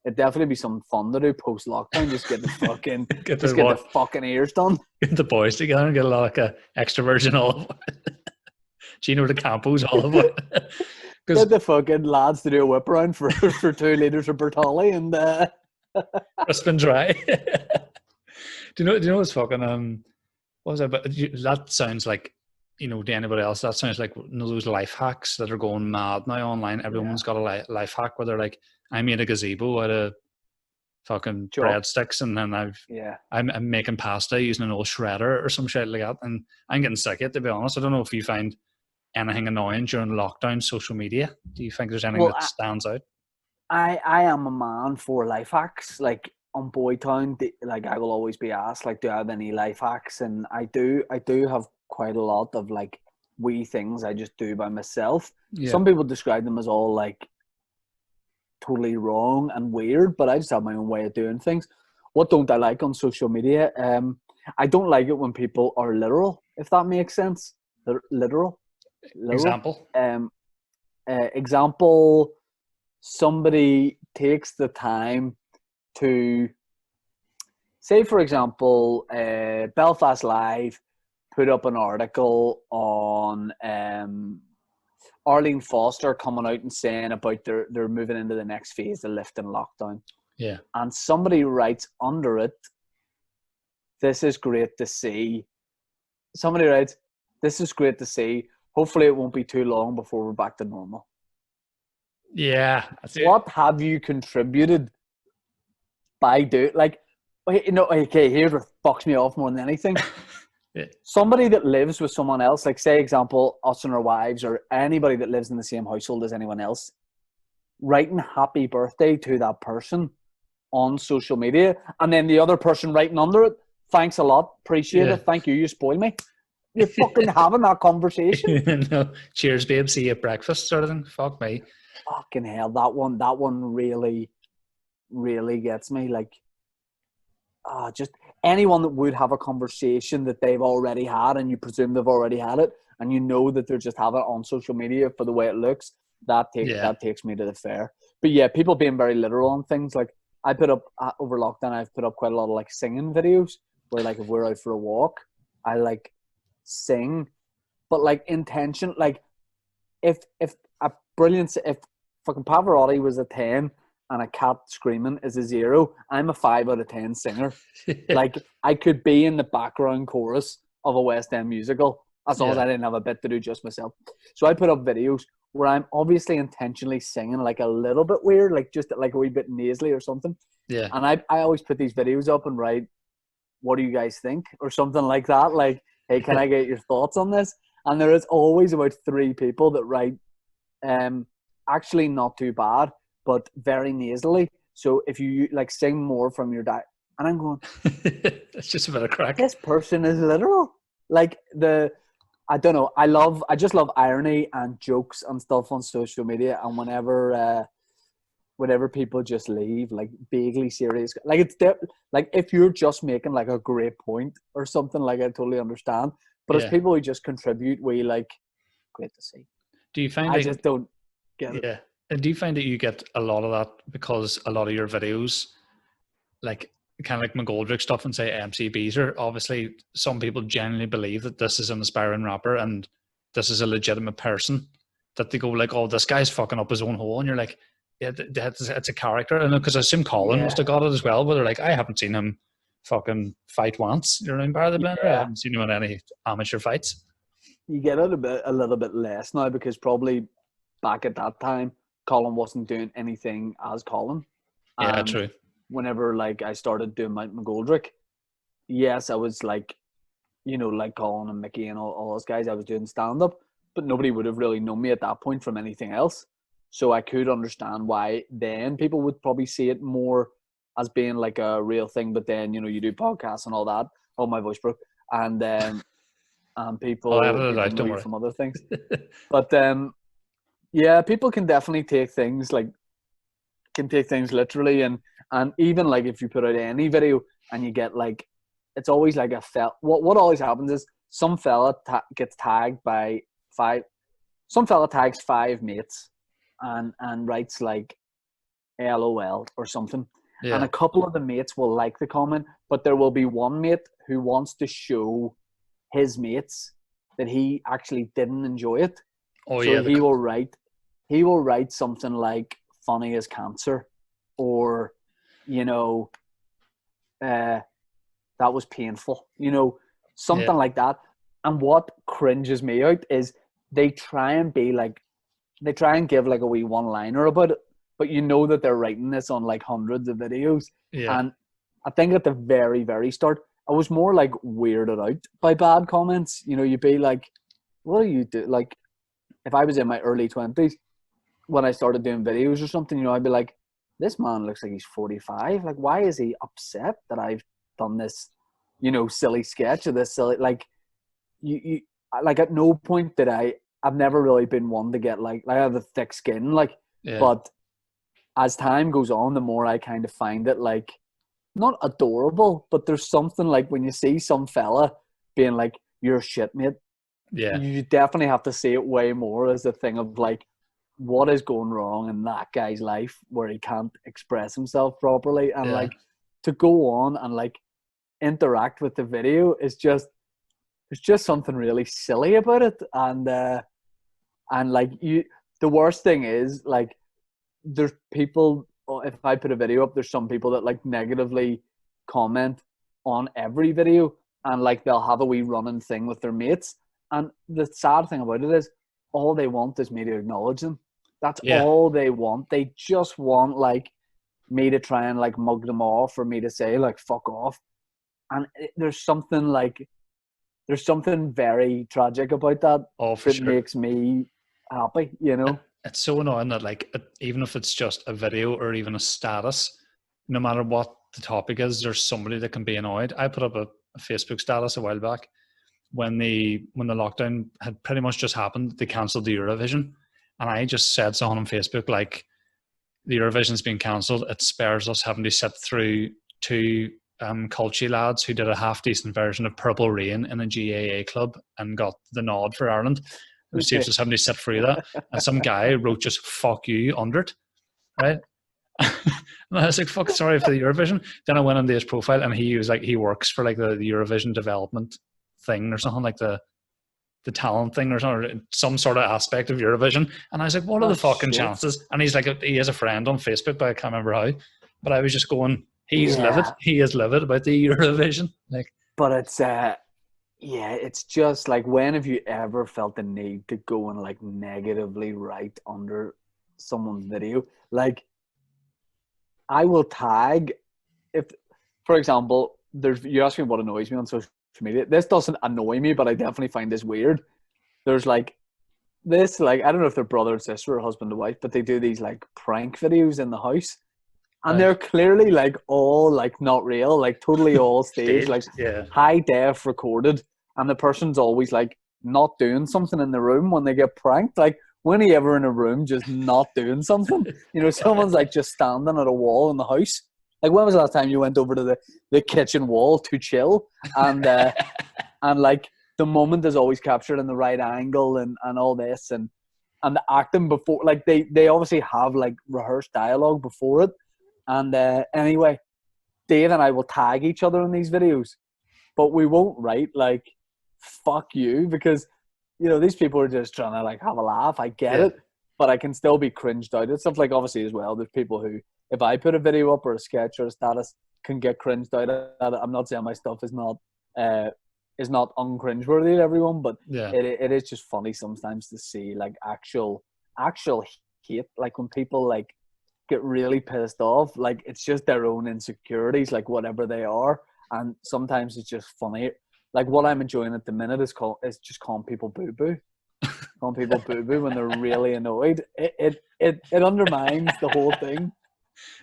it'd definitely be something fun to do post-lockdown. Just get the fucking, get the fucking ears done. Get the boys together and get a lot like a extra virgin olive oil. Gino de Campo's olive oil. Get the fucking lads to do a whip around for 2 litres of Bertolli and crisp and dry. Do you know what's fucking what was that? But that sounds like, you know, to anybody else, that sounds like, you know, those life hacks that are going mad now online. Everyone's got a life hack where they're like, I made a gazebo out of fucking breadsticks, and then I'm making pasta using an old shredder or some shit like that, and I'm getting sick of it, to be honest. I don't know if you find anything annoying during lockdown social media. Do you think there's anything that stands out? I am a man for life hacks. Like on Boytown, like I will always be asked, like, do I have any life hacks? And I do have quite a lot of like wee things I just do by myself. Yeah. Some people describe them as all like totally wrong and weird, but I just have my own way of doing things. What don't I like on social media? I don't like it when people are literal, if that makes sense. They're literal. Example? Example, somebody takes the time to, say for example, Belfast Live put up an article on Arlene Foster coming out and saying about they're moving into the next phase of lifting lockdown. Yeah. And somebody writes under it, this is great to see. Somebody writes, this is great to see. Hopefully it won't be too long before we're back to normal. Yeah. What have you contributed by doing, like, you know, okay, here's what fucks me off more than anything. Yeah. Somebody that lives with someone else, like say example, us and our wives, or anybody that lives in the same household as anyone else, writing happy birthday to that person on social media, and then the other person writing under it, thanks a lot, appreciate it, thank you, you spoil me. You're fucking having that conversation. No, cheers babe, see you at breakfast sort of thing. Fuck me. Fucking hell, that one really, really gets me. Like, just anyone that would have a conversation that they've already had, and you presume they've already had it, and you know that they're just having it on social media for the way it looks, that takes me to the fair. But yeah, people being very literal on things. Like I put up over lockdown, I've put up quite a lot of like singing videos where like if we're out for a walk, I like sing, but like intention. Like if fucking Pavarotti was a 10 and a cat screaming is a 0, I'm a 5 out of 10 singer. Like I could be in the background chorus of a West End musical as long as I didn't have a bit to do just myself. So I put up videos where I'm obviously intentionally singing like a little bit weird, like just like a wee bit nasally or something. Yeah. And I always put these videos up and write, what do you guys think? Or something like that. Like, hey, can I get your thoughts on this? And there is always about 3 people that write, actually not too bad, but very nasally. So if you like sing more from your diet, and I'm going, it's just a bit of crack. This person is literal. Like I don't know. I just love irony and jokes and stuff on social media. And whenever people just leave like vaguely serious, like like if you're just making like a great point or something, like I totally understand. But as people who just contribute, we like great to see. Do you find I just don't get it. Yeah. And do you find that you get a lot of that because a lot of your videos, like kind of like McGoldrick stuff and say MC Beezer, obviously some people genuinely believe that this is an aspiring rapper and this is a legitimate person, that they go like, oh, this guy's fucking up his own hole. And you're like, yeah, it's a character. And because I assume Colin must have got it as well, but they're like, I haven't seen him fucking fight once. You know what I mean? Bar the Blender. I haven't seen him in any amateur fights. You get it a little bit less now because probably back at that time, Colin wasn't doing anything as Colin. Yeah, true. Whenever like I started doing my McGoldrick, yes, I was like, you know, like Colin and Mickey and all those guys, I was doing stand-up, but nobody would have really known me at that point from anything else. So I could understand why then people would probably see it more as being like a real thing. But then, you know, you do podcasts and all that. Oh, my voice broke. And people don't worry. from other things. But yeah, people can definitely take things literally, and even like if you put out any video and you get like, it's always like what always happens is some fella gets tagged by some fella tags 5 mates and writes like LOL or something. Yeah. And a couple of the mates will like the comment, but there will be one mate who wants to show his mates that he actually didn't enjoy it. Oh, so yeah. He will write something like funny as cancer, or, you know, that was painful, you know, something like that. And what cringes me out is they try and give like a wee one-liner about it, but you know that they're writing this on like hundreds of videos. Yeah. And I think at the very, very start, I was more like weirded out by bad comments. You know, you'd be like, what do you do? Like, if I was in my early 20s, when I started doing videos or something, you know, I'd be like, this man looks like he's 45. Like, why is he upset that I've done this, you know, silly sketch or this silly, like, you like at no point did I've never really been one to get like I have a thick skin, like, but as time goes on, the more I kind of find it like, not adorable, but there's something like when you see some fella being like, you're shit, mate. Yeah. You definitely have to see it way more as a thing of like, what is going wrong in that guy's life where he can't express himself properly, and like to go on and like interact with the video is just, there's just something really silly about it. And like the worst thing is like, there's people, if I put a video up, there's some people that like negatively comment on every video, and like they'll have a wee running thing with their mates. And the sad thing about it is all they want is me to acknowledge them. That's all they want. They just want like me to try and like mug them off, or me to say like fuck off. And there's something very tragic about that. Oh, for sure. Makes me happy, you know. It's so annoying that like, even if it's just a video or even a status, no matter what the topic is, there's somebody that can be annoyed. I put up a Facebook status a while back when the lockdown had pretty much just happened. They cancelled the Eurovision, and I just said something on Facebook like, the Eurovision's been cancelled. It spares us having to sit through 2 culture lads who did a half decent version of Purple Rain in a GAA club and got the nod for Ireland. It saves us having to sit through that. And some guy wrote just fuck you under it, right? And I was like, fuck, sorry for the Eurovision. Then I went into his profile, and he was like, he works for like the Eurovision development thing or something, like the talent thing or something, some sort of aspect of Eurovision. And I was like, what are the fucking chances? And he's like, he has a friend on Facebook, but I can't remember how. But I was just going, he's livid. He is livid about the Eurovision. Like, but it's it's just like, when have you ever felt the need to go and like negatively write under someone's video? Like, I will tag, if, for example, you ask me what annoys me on social media. This doesn't annoy me, but I definitely find this weird. There's like this, like, I don't know if they're brother and sister or husband and wife, but they do these like prank videos in the house, and they're clearly like all like not real, like totally all staged, like high def recorded, and the person's always like not doing something in the room when they get pranked. Like, when are you ever in a room just not doing something? You know, someone's like just standing at a wall in the house. Like, when was the last time you went over to the kitchen wall to chill? And like, the moment is always captured in the right angle and all this. And the acting before, like, they obviously have, like, rehearsed dialogue before it. And anyway, Dave and I will tag each other in these videos. But we won't write, like, fuck you, because, you know, these people are just trying to, like, have a laugh. I get it. But I can still be cringed out. It's stuff like, obviously, as well, there's people who, if I put a video up or a sketch or a status, can get cringed out at it. I'm not saying my stuff is not uncringeworthy to everyone, but it is just funny sometimes to see, like, actual hate. Like, when people, like, get really pissed off, like, it's just their own insecurities, like, whatever they are. And sometimes it's just funny. Like, what I'm enjoying at the minute is just calling people boo-boo. Calling people boo-boo when they're really annoyed. It undermines the whole thing.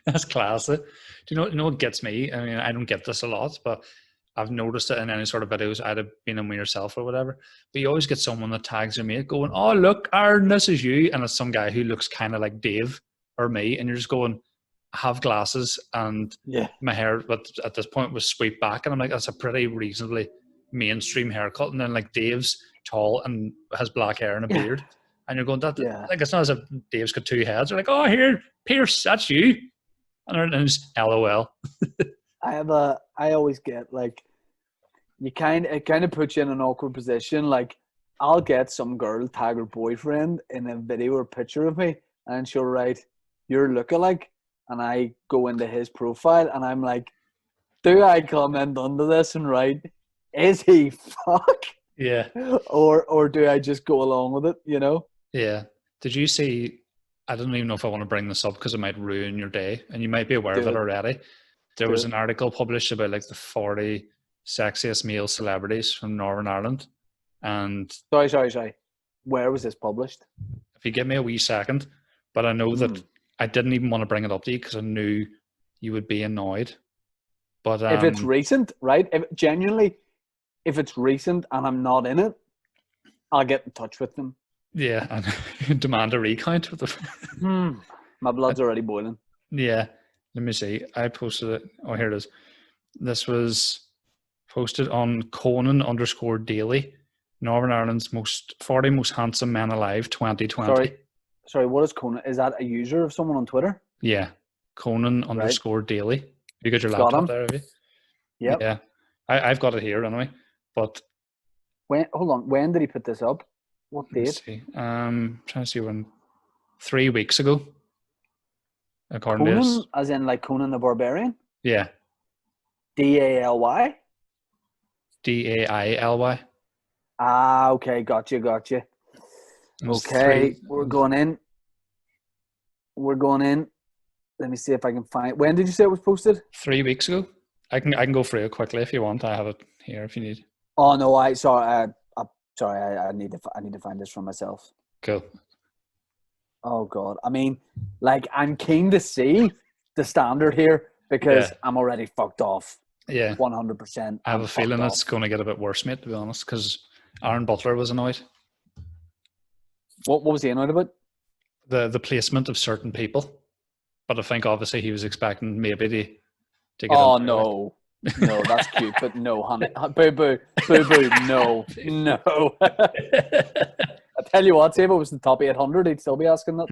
That's classy. Do you know what gets me? I mean, I don't get this a lot, but I've noticed it in any sort of videos I'd have been in with yourself or whatever. But you always get someone that tags your mate going, "Oh, look, Aaron, this is you." And it's some guy who looks kind of like Dave or me. And you're just going, I have glasses and my hair, but at this point was swept back. And I'm like, that's a pretty reasonably mainstream haircut. And then, like, Dave's tall and has black hair and a beard. And you're going, like, it's not as if Dave's got two heads. They're like, "Oh, here, Pierce, that's you." And it's LOL. I always get, like, it kind of puts you in an awkward position. Like, I'll get some girl tag her boyfriend in a video or picture of me, and she'll write, "You're lookalike," and I go into his profile, and I'm like, do I comment under this and write, "Is he fuck?" Yeah. Or do I just go along with it? You know? Yeah. Did you see? I don't even know if I want to bring this up because it might ruin your day, and you might be aware of it already. There was an article published about, like, the 40 sexiest male celebrities from Northern Ireland. And sorry. Where was this published? If you give me a wee second, but I know that I didn't even want to bring it up to you because I knew you would be annoyed. But if it's recent, right? If it's recent and I'm not in it, I'll get in touch with them. Yeah, and demand a recount. My blood's already boiling. Yeah, let me see. I posted it. Oh, here it is. This was posted on Conan_Daily, Northern Ireland's 40 most handsome men alive 2020. Sorry, what is Conan? Is that a user of someone on Twitter? Yeah, Conan_Daily. You got your laptop there, have you? Yep. Yeah, I've got it here anyway. But hold on, when did he put this up? What date? Trying to see when. 3 weeks ago. According Conan, to this. as in, like, Conan the Barbarian? Yeah. DALY? DAILY. Ah, okay, gotcha. Okay, we're going in. Let me see if I can find. When did you say it was posted? 3 weeks ago. I can go through it quickly if you want. I have it here if you need. Oh no, I need to find this for myself. Cool. Oh God, I mean, like, I'm keen to see the standard here because I'm already fucked off. Yeah, 100%. I have a feeling it's going to get a bit worse, mate. To be honest, because Aaron Butler was annoyed. What was he annoyed about? The placement of certain people, but I think obviously he was expecting maybe to get. Oh no. No, that's cute, but no, honey. Boo, no. I tell you what, say if it was the top 800, he'd still be asking that.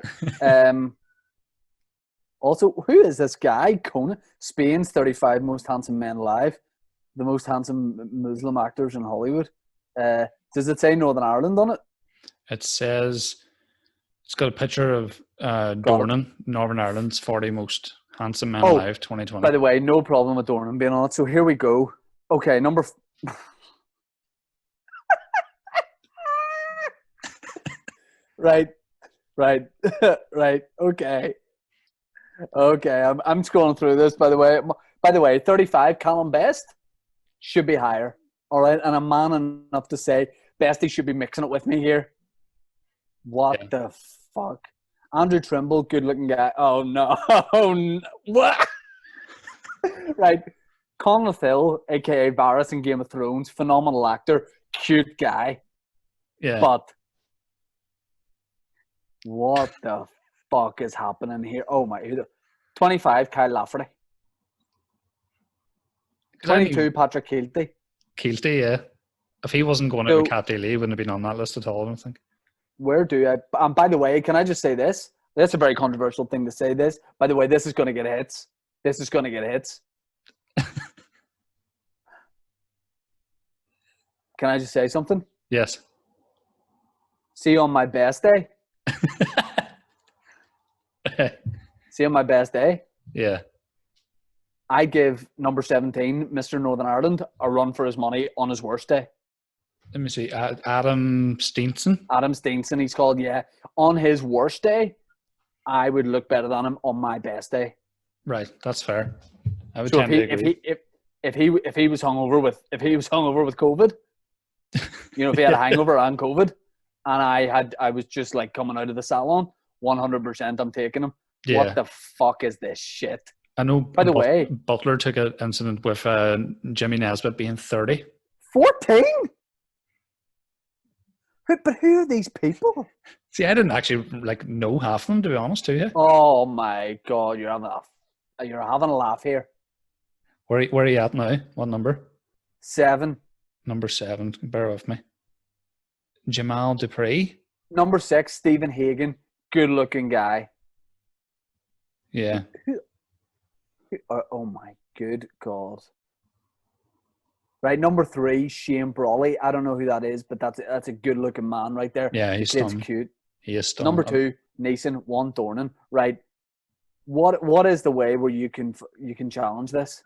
Also, who is this guy? Conan? Spain's 35 most handsome men alive. The most handsome Muslim actors in Hollywood. Does it say Northern Ireland on it? It says, it's got a picture of Dornan, Northern Ireland's 40 most handsome men alive 2020. By the way, no problem with Dornan being on it. So here we go. Okay, number... Right. Okay, I'm scrolling through this, by the way. By the way, 35, Callum Best should be higher. All right, and I'm man enough to say Bestie should be mixing it with me here. What the fuck? Andrew Trimble, good-looking guy. Oh, no. What? Right. Conor Thill, a.k.a. Varys in Game of Thrones, phenomenal actor, cute guy. Yeah. But what the fuck is happening here? Oh my, 25, Kyle Lafferty. 22, Patrick Keelty. Keelty, yeah. If he wasn't going out with Cat Daly, he wouldn't have been on that list at all, I don't think. Where do I... And by the way, can I just say this? That's a very controversial thing to say this. By the way, this is going to get hits. This is going to get hits. Can I just say something? Yes. See you on my best day. See you on my best day. Yeah. I give number 17, Mr. Northern Ireland, a run for his money on his worst day. Let me see. Adam Steenson. Adam Steenson, he's called, yeah. On his worst day, I would look better than him on my best day. Right, that's fair. I would So tend to agree. if he was hungover with COVID, you know, if he had a hangover and COVID, and I was just like coming out of the salon, 100% I'm taking him. Yeah. What the fuck is this shit? I know. By the way, Butler took an incident with Jimmy Nesbitt being 30. 14? But who are these people? See, I didn't actually know half of them, to be honest, to you. Oh my god, you're having a laugh here. Where are you at now? What number? 7. Number 7. Bear with me. Jamal Dupree. Number 6, Stephen Hagan. Good-looking guy. Yeah. Oh my good god. Right, number 3, Shane Brawley. I don't know who that is, but that's a good-looking man right there. Yeah, he's Kid's stunning. cute. He is stunning. Number 2, Nason, 1 Dornan. Right. What is the way where you can challenge this?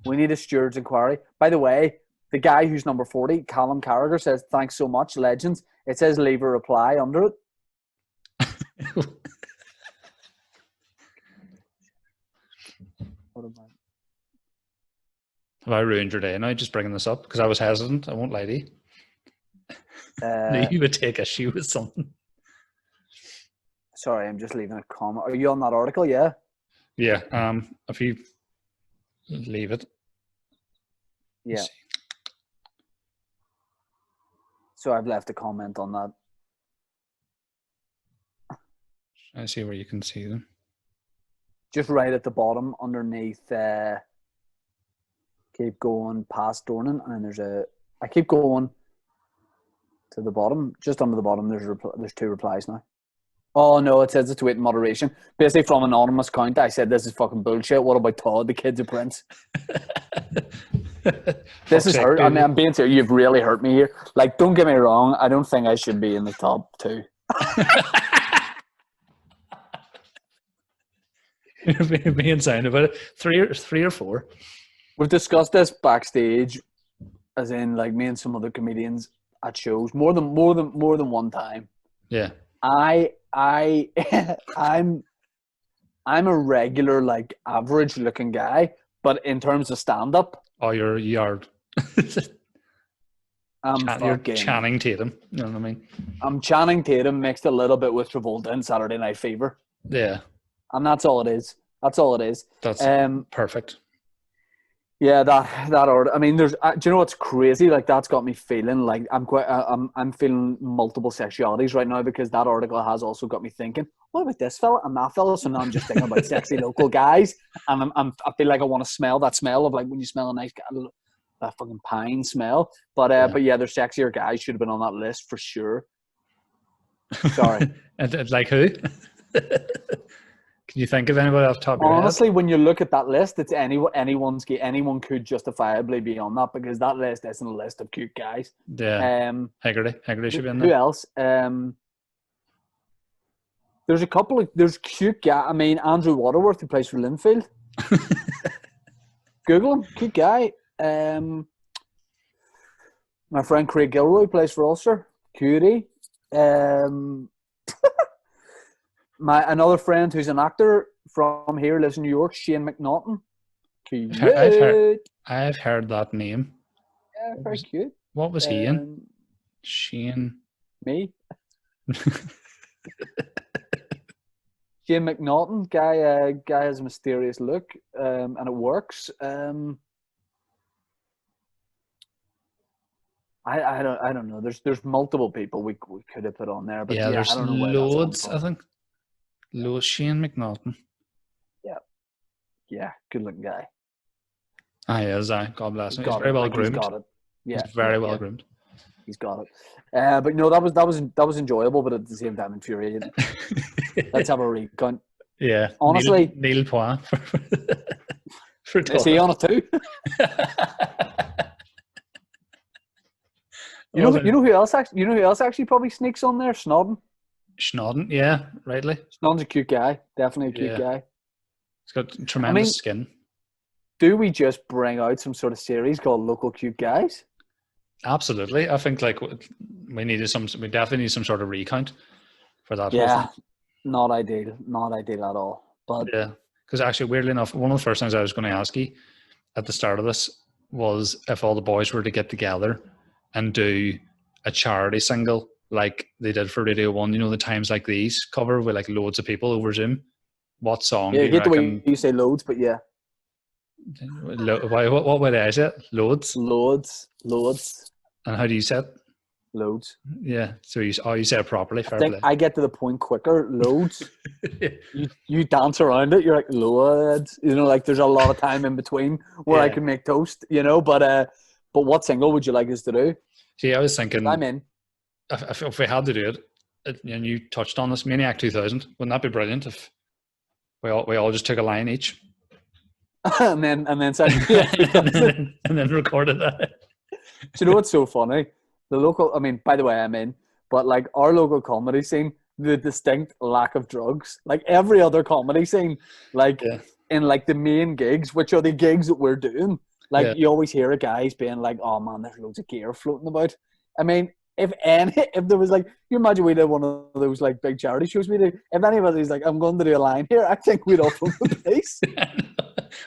We need a steward's inquiry. By the way, the guy who's number 40, Callum Carragher, says, thanks so much, legends. It says leave a reply under it. What am I? Have I ruined your day now just bringing this up? Because I was hesitant. I won't lie to you. You would take issue with something. Sorry, I'm just leaving a comment. Are you on that article? Yeah? Yeah. If you leave it. Yeah. So I've left a comment on that. I see where you can see them. Just right at the bottom underneath keep going past Dornan, and then I keep going to the bottom. Just under the bottom there's 2 replies now. Oh no, it says it's waiting moderation. Basically from an anonymous account, I said this is fucking bullshit. What about Todd? The kid's a prince. This is hurt. I mean, I'm being serious. You've really hurt me here. Like, don't get me wrong. I don't think I should be in the top 2. Being sound about it. 3 or 4. We've discussed this backstage, as in like me and some other comedians at shows more than one time. Yeah. I'm a regular, like, average looking guy, but in terms of stand up, oh, you're yard. You're Channing Tatum. You know what I mean? I'm Channing Tatum mixed a little bit with Travolta in Saturday Night Fever. Yeah. And that's all it is. That's perfect. Yeah, that order. I mean, do you know what's crazy? Like, that's got me feeling like I'm feeling multiple sexualities right now, because that article has also got me thinking, what about this fella and that fella? So now I'm just thinking about sexy local guys, and I feel like I want to smell that smell of, like, when you smell a nice guy, that fucking pine smell. But yeah, there's sexier guys should have been on that list for sure. Sorry. And like who? Can you think of anybody off the top of your head? Honestly, when you look at that list, it's anyone could justifiably be on that, because that list isn't a list of cute guys. Yeah. Haggerty should be in there. Who else? There's cute guy. I mean, Andrew Waterworth, who plays for Linfield. Google him, cute guy. My friend Craig Gilroy plays for Ulster. Cutie. Another friend who's an actor from here, lives in New York, Shane McNaughton. Cute. I've heard that name. Yeah, very cute. What was he in? Shane. Me. Shane McNaughton, guy has a mysterious look, and it works. I don't know. There's multiple people we could have put on there, but Yeah, yeah, I there's don't know where that's on loads. I from. think Shane McNaughton. Yeah, good looking guy. Ah, he is. God bless He's him. He's got very it. well Like he's groomed. got it. He's Yeah, very well groomed. he's got it. But no, that was enjoyable, but at the same time infuriating. Let's have a recount. Yeah, Honestly, Neil Poit for is he on it too? Oh, then You know who else actually probably sneaks on there? Snodden. Snodden, yeah, rightly. Snodden's a cute guy. Definitely a cute Yeah, guy. he's got I tremendous mean, skin. do we just bring out some sort of series called Local Cute Guys? Absolutely, I think like we definitely need some sort of recount for that whole Yeah, thing. not ideal. Not ideal at all. But Yeah, because actually, weirdly enough, one of the first things I was going to ask you at the start of this was if all the boys were to get together and do a charity single like they did for Radio 1, the Times Like These cover with like loads of people over Zoom. What song yeah, do I you hate the way reckon? you say loads, but yeah, What way I say it? Loads? loads, And how do you say it? loads. Yeah, so you say it properly, I fair think play. I get to the point quicker. Loads. You dance around it. You're like loads. Like there's a lot of time in between where I Yeah. can make toast. But what single would you like us to do? See, I was 'Cause thinking I'm in. if we had to do it, and you touched on this, Maniac 2000, wouldn't that be brilliant if we all just took a line each? and then said, yeah, and then recorded that. do you know what's so funny? By the way, I'm in, but like our local comedy scene, the distinct lack of drugs, like every other comedy scene, like Yeah. in like the main gigs, which are the gigs that we're doing, like Yeah. you always hear a guys being like, "Oh man, there's loads of gear floating about." I mean, if there was like, you imagine we did one of those like big charity shows we do. If anybody's like, "I'm going to do a line here," I think we'd all from the place.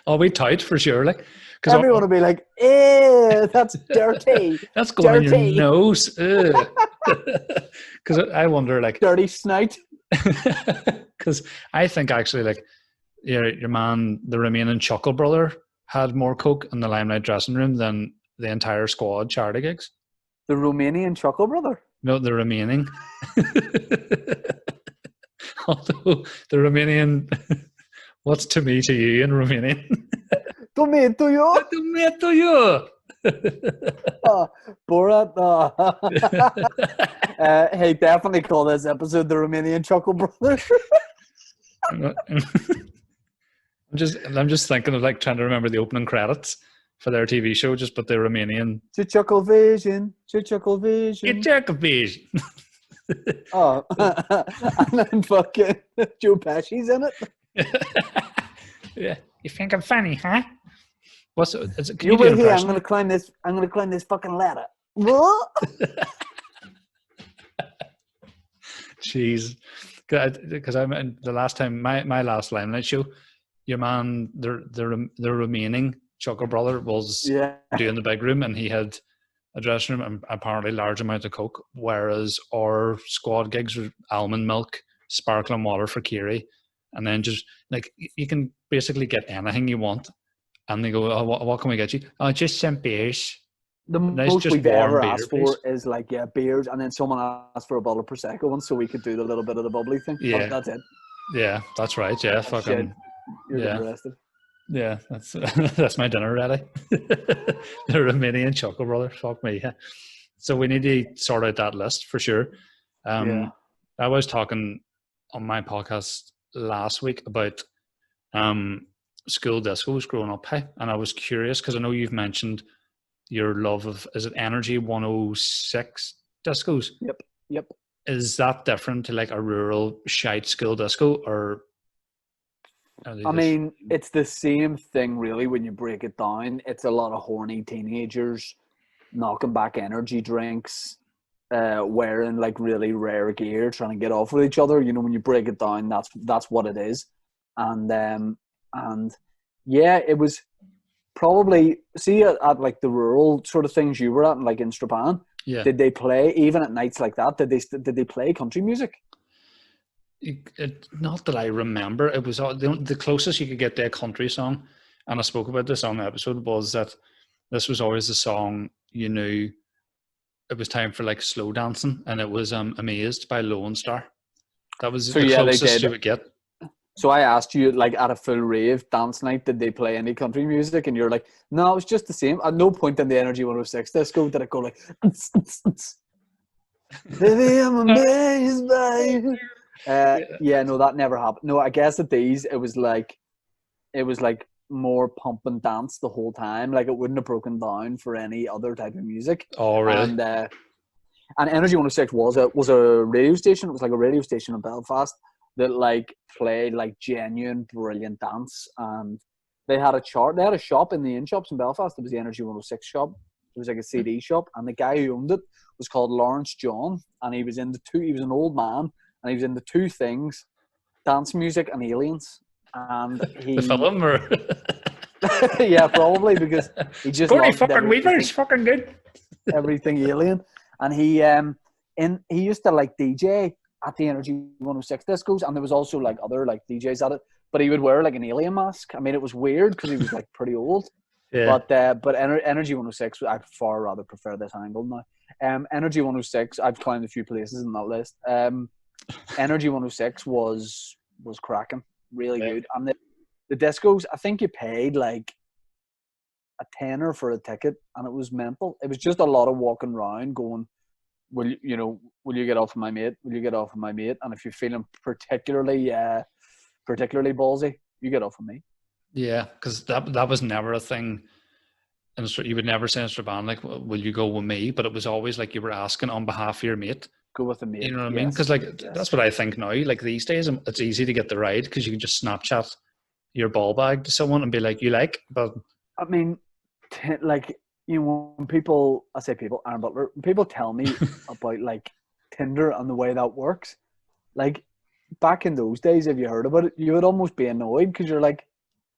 I'll be tight for sure, like because Everyone would be like, "Eh, that's dirty." that's going in your Dirty. nose. Because I wonder, like, Dirty snout. because I think actually, like, your man, the remaining Chuckle brother, had more coke in the Limelight dressing room than the entire squad charity gigs. The Romanian Chuckle brother. No, the remaining. Although the Romanian, what's to me to you in Romanian? To me, to you. To me to you. Borat. Hey, definitely call this episode the Romanian Chuckle brother. I'm just thinking of like trying to remember the opening credits for their TV show, just but the Romanian. Chuckle Vision. Chuckle Vision. Chuckle Vision. Oh, and then fucking Joe Pesci's in it. Yeah, you think I'm funny, huh? What's it? Can You you do wait an here. I'm impression? gonna climb this. I'm gonna climb this fucking ladder. What? Jeez, because I'm the last time my last Limelight show, your man, the remaining Chuckle brother was doing the big room, and he had a dressing room and apparently large amount of coke, whereas our squad gigs were almond milk, sparkling water for Kiri, and then just like you can basically get anything you want, and they go, oh, what can we get you? Oh, just some beers. The Nice, most just we've warm ever beer, asked please. for is like beers, and then someone asked for a bottle of prosecco once, so we could do the little bit of the bubbly thing. Yeah, That's it. Yeah, that's right. Yeah, Oh, fucking shit. You're getting arrested. Yeah, that's that's my dinner ready. The Romanian Chuckle brother. Fuck me. Yeah. So we need to sort out that list for sure. Yeah. I was talking on my podcast last week about school discos growing up, hey, and I was curious because I know you've mentioned your love of, is it Energy 106 discos? Yep. Is that different to like a rural shite school disco, or? I mean, it's the same thing really when you break it down. It's a lot of horny teenagers knocking back energy drinks, wearing like really rare gear, trying to get off with each other. You know, when you break it down, that's what it is. And yeah, it was probably, see at like the rural sort of things you were at, like in Strabane. Yeah. Did they play even at nights like that? Did they play country music? Not that I remember. It was the closest you could get to a country song, and I spoke about this on the episode, was that this was always the song you knew it was time for like slow dancing, and it was Amazed by Lone Star. That was So the yeah, they closest did. you would get. So I asked you, like, at a full rave dance night, did they play any country music? And you're like, no, it was just the same. At no point in the Energy 106 disco did it go like, baby, I'm amazed by you. Yeah, no, that never happened. No, I guess at these, it was like more pump and dance the whole time. Like, it wouldn't have broken down for any other type of music. Oh, really? And Energy 106 was a radio station. It was like a radio station in Belfast that like played like genuine brilliant dance. And they had a chart. They had a shop in the in shops in Belfast. It was the Energy 106 shop. It was like a CD shop, and the guy who owned it was called Lawrence John, and he was into two. He was an old man, and he was into two things: dance music and aliens. And he, The film, or yeah, probably, because he just Gordy loved fucking Weaver's fucking good. everything alien. And he used to like DJ at the Energy 106 discos, and there was also like other like DJs at it, but he would wear like an alien mask. I mean, it was weird because he was like pretty old. Yeah. But Energy 106, I'd far rather prefer this angle now. Energy 106, I've climbed a few places in that list. Energy 106 was cracking, really good. And the discos, I think you paid like a tenner for a ticket, and it was mental. It was just a lot of walking around going, will you get off of my mate? Will you get off of my mate? And if you're feeling particularly ballsy, you get off of me. Yeah, because that was never a thing. And so you would never say in Strabane, like, will you go with me? But it was always like you were asking on behalf of your mate. Go with the mate. You know what I mean? Because that's what I think now. Like these days, it's easy to get the ride because you can just Snapchat your ball bag to someone and be like, you like? But I mean, like, you know, when people, I say people, Aaron Butler, when people tell me about like Tinder and the way that works, like back in those days, if you heard about it, you would almost be annoyed because you're like,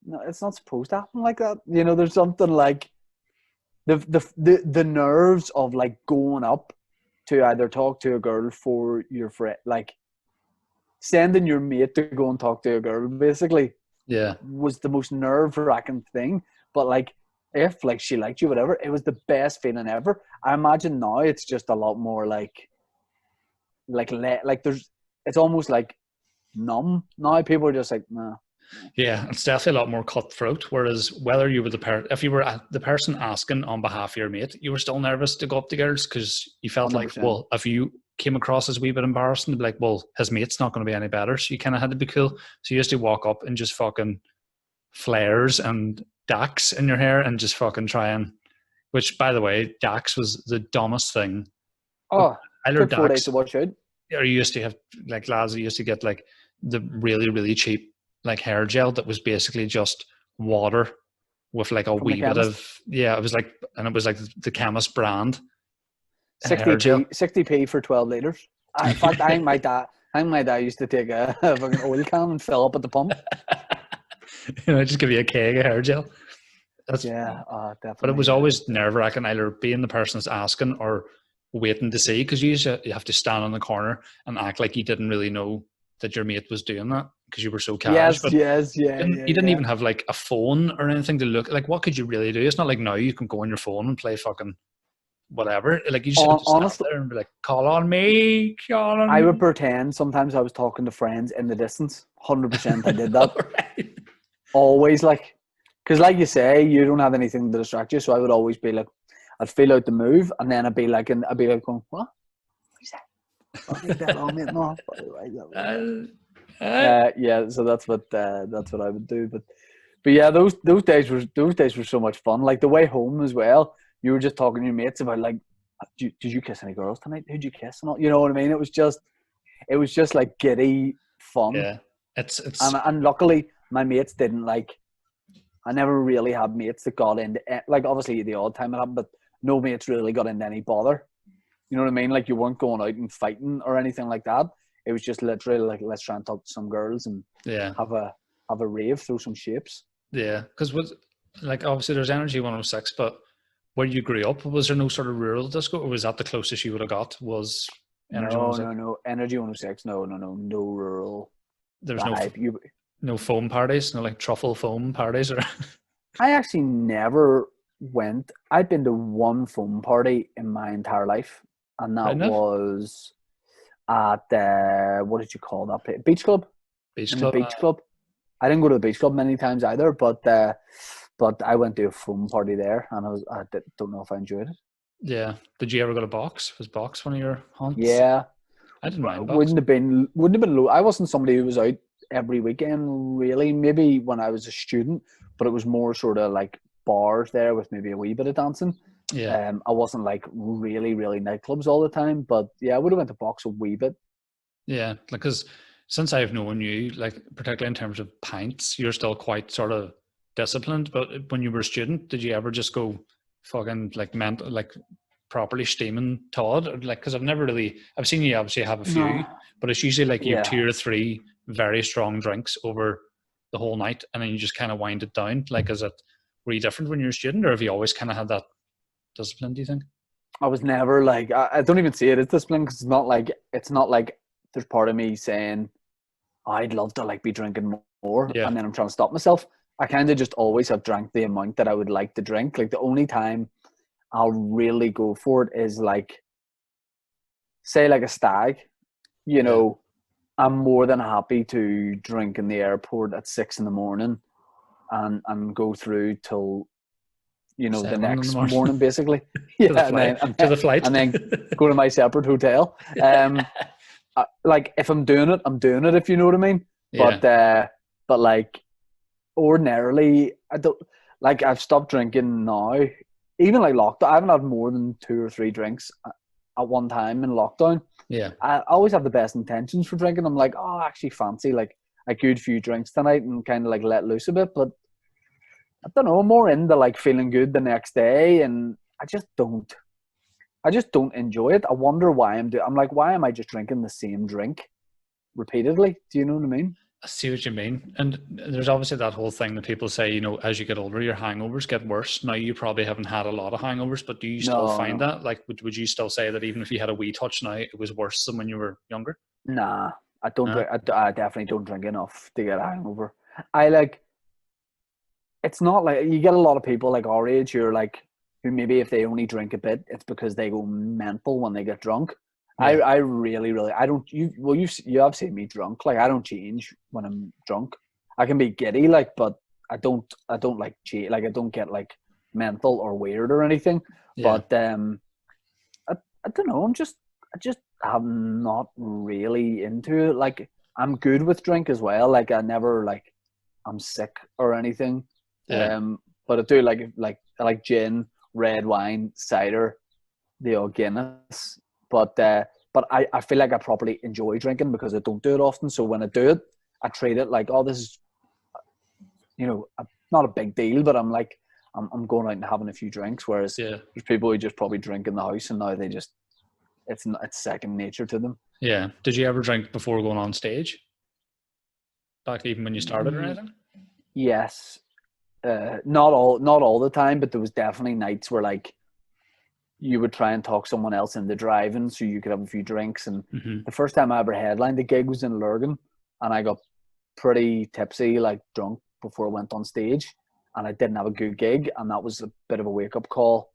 no, it's not supposed to happen like that. You know, there's something like the nerves of like going up to either talk to a girl for your friend, like sending your mate to go and talk to a girl, basically, yeah, was the most nerve-wracking thing. But like, if like she liked you, whatever, it was the best feeling ever. I imagine now it's just a lot more like there's, it's almost like numb now. People are just like, nah. Yeah, it's definitely a lot more cutthroat. Whereas whether you were if you were the person asking on behalf of your mate, you were still nervous to go up to girls because you felt 100%. like, well, if you came across as a wee bit embarrassing, to be like, well, his mate's not going to be any better. So you kind of had to be cool. So you used to walk up and just fucking flares and Dax in your hair and just fucking try and, which by the way, Dax was the dumbest thing. Oh, I learned took 4 Dax. days to watch out. Or you used to have like lads that used to get like the really, really cheap like hair gel that was basically just water with like a wee bit of, yeah, it was like, and it was like the chemist brand 60p for 12 litres. In fact, I think my dad used to take a fucking oil can and fill up at the pump. You know, just give you a keg of hair gel. Definitely. But it was always nerve-wracking, either being the person that's asking or waiting to see, because you have to stand on the corner and act like you didn't really know that your mate was doing that because you were so cash. Yes, you didn't even have like a phone or anything to look like. What could you really do? It's not like now you can go on your phone and play fucking whatever. Like you just have to stand there and be like, call on me. I would pretend sometimes I was talking to friends in the distance. 100% I did that. Right. Always, like, because like you say, you don't have anything to distract you. So I would always be like, I'd feel out the move, and then I'd be like going, what? What is that? Yeah, so that's what I would do. But yeah, those days were so much fun. Like the way home as well, you were just talking to your mates about like, did you kiss any girls tonight? Who'd you kiss? And all, you know what I mean? It was just like giddy fun. Yeah, it's and luckily my mates didn't like. I never really had mates that got into, like, obviously the odd time it happened, but no mates really got into any bother. You know what I mean? Like, you weren't going out and fighting or anything like that. It was just literally like, let's try and talk to some girls and have a rave, throw some shapes. Yeah, because like obviously there's Energy 106, but where you grew up, was there no sort of rural disco, or was that the closest you would have got? Was Energy 106? No, Energy 106, no rural. There's no foam parties, no like truffle foam parties, or I actually never I'd been to one foam party in my entire life, and Right that enough. was at what did you call that place? Beach club. Beach In the club. beach club. I didn't go to the beach club many times either, but I went to a foam party there, and don't know if I enjoyed it. Yeah. Did you ever go to box? Was box one of your haunts? Yeah, I didn't mind box. wouldn't have been low. I wasn't somebody who was out every weekend really. Maybe when I was a student, but it was more sort of like bars there with maybe a wee bit of dancing. Yeah. I wasn't like really nightclubs all the time, but yeah, I would have went to box a wee bit. Yeah. Because since I've known you, like particularly in terms of pints, you're still quite sort of disciplined. But when you were a student, did you ever just go fucking like mental, like properly steaming Todd? Or, like, because I've seen you obviously have a No. few, but it's usually like you have Yeah. 2 or 3 very strong drinks over the whole night, and then you just kind of wind it down. Like, were you different when you were a student, or have you always kind of had that discipline, do you think? I was never like I don't even see it as discipline because it's not like there's part of me saying I'd love to like be drinking more Yeah. and then I'm trying to stop myself. I kind of just always have drank the amount that I would like to drink. Like the only time I'll really go for it is like say like a stag, you Yeah. know, I'm more than happy to drink in the airport at 6 a.m. and go through till the 7 in the next morning morning basically. to the Yeah, flight. To the flight. and then go to my separate hotel. Like if I'm doing it, I'm doing it. If you know what I mean. Yeah. But like ordinarily, I don't like. I've stopped drinking now. Even like lockdown, I haven't had more than 2 or 3 drinks at one time in lockdown. Yeah. I always have the best intentions for drinking. I'm like, oh, I actually fancy like a good few drinks tonight and kind of like let loose a bit. But I don't know. I'm more into like feeling good the next day, and I just don't. I just don't enjoy it. I wonder why I'm like, why am I just drinking the same drink repeatedly? Do you know what I mean? I see what you mean. And there's obviously that whole thing that people say, as you get older, your hangovers get worse. Now, you probably haven't had a lot of hangovers, but do you still No, find no, that? Like, would you still say that even if you had a wee touch now, it was worse than when you were younger? nah. I don't No? drink. I definitely don't drink enough to get a hangover. I like. It's not like you get a lot of people like our age who are like who maybe if they only drink a bit, it's because they go mental when they get drunk. Yeah. I really I don't you have seen me drunk. Like I don't change when I'm drunk. I can be giddy like, but I don't like change. Like I don't get like mental or weird or anything. Yeah. But I don't know. I just am not really into it. Like I'm good with drink as well. Like I never like I'm sick or anything. Yeah. But I do I like gin, red wine, cider, the odd Guinness. But I feel like I properly enjoy drinking because I don't do it often. So when I do it, I treat it like, oh, this is not a big deal, but I'm like I'm going out and having a few drinks. Whereas Yeah. there's people who just probably drink in the house and now it's second nature to them. Yeah. Did you ever drink before going on stage? Back even when you started or anything? Yes, not all the time, but there was definitely nights where like you would try and talk someone else into driving so you could have a few drinks. And Mm-hmm. the first time I ever headlined the gig was in Lurgan, and I got pretty tipsy, like drunk, before I went on stage, and I didn't have a good gig, and that was a bit of a wake up call.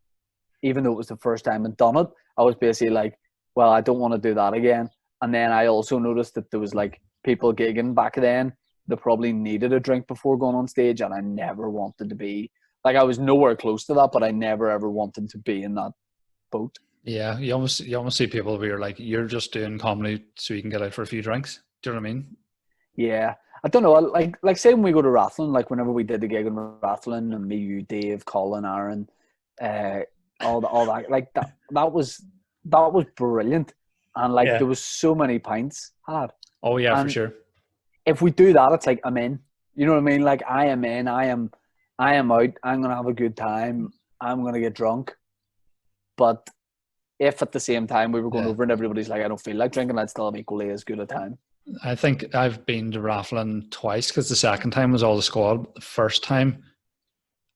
Even though it was the first time I'd done it, I was basically like, well, I don't want to do that again. And then I also noticed that there was like people gigging back then that probably needed a drink before going on stage, and I never wanted to be like I was nowhere close to that, but I never ever wanted to be in that boat. Yeah. You almost see people where you're like, you're just doing comedy so you can get out for a few drinks. Do you know what I mean? Yeah, I don't know. Like say when we go to Rathlin, like whenever we did the gig in Rathlin, and me, you, Dave, Colin, Aaron, uh, all that, like that was brilliant, and like Yeah. there was so many pints had, Oh, yeah, for and sure. if we do that, it's like I'm in. You know what I mean? Like I am in. I am out. I'm gonna have a good time. I'm gonna get drunk. But if at the same time we were going Yeah. over and everybody's like, I don't feel like drinking, I'd still have equally as good a time. I think I've been to Rathlin twice because the second time was all the squad. The first time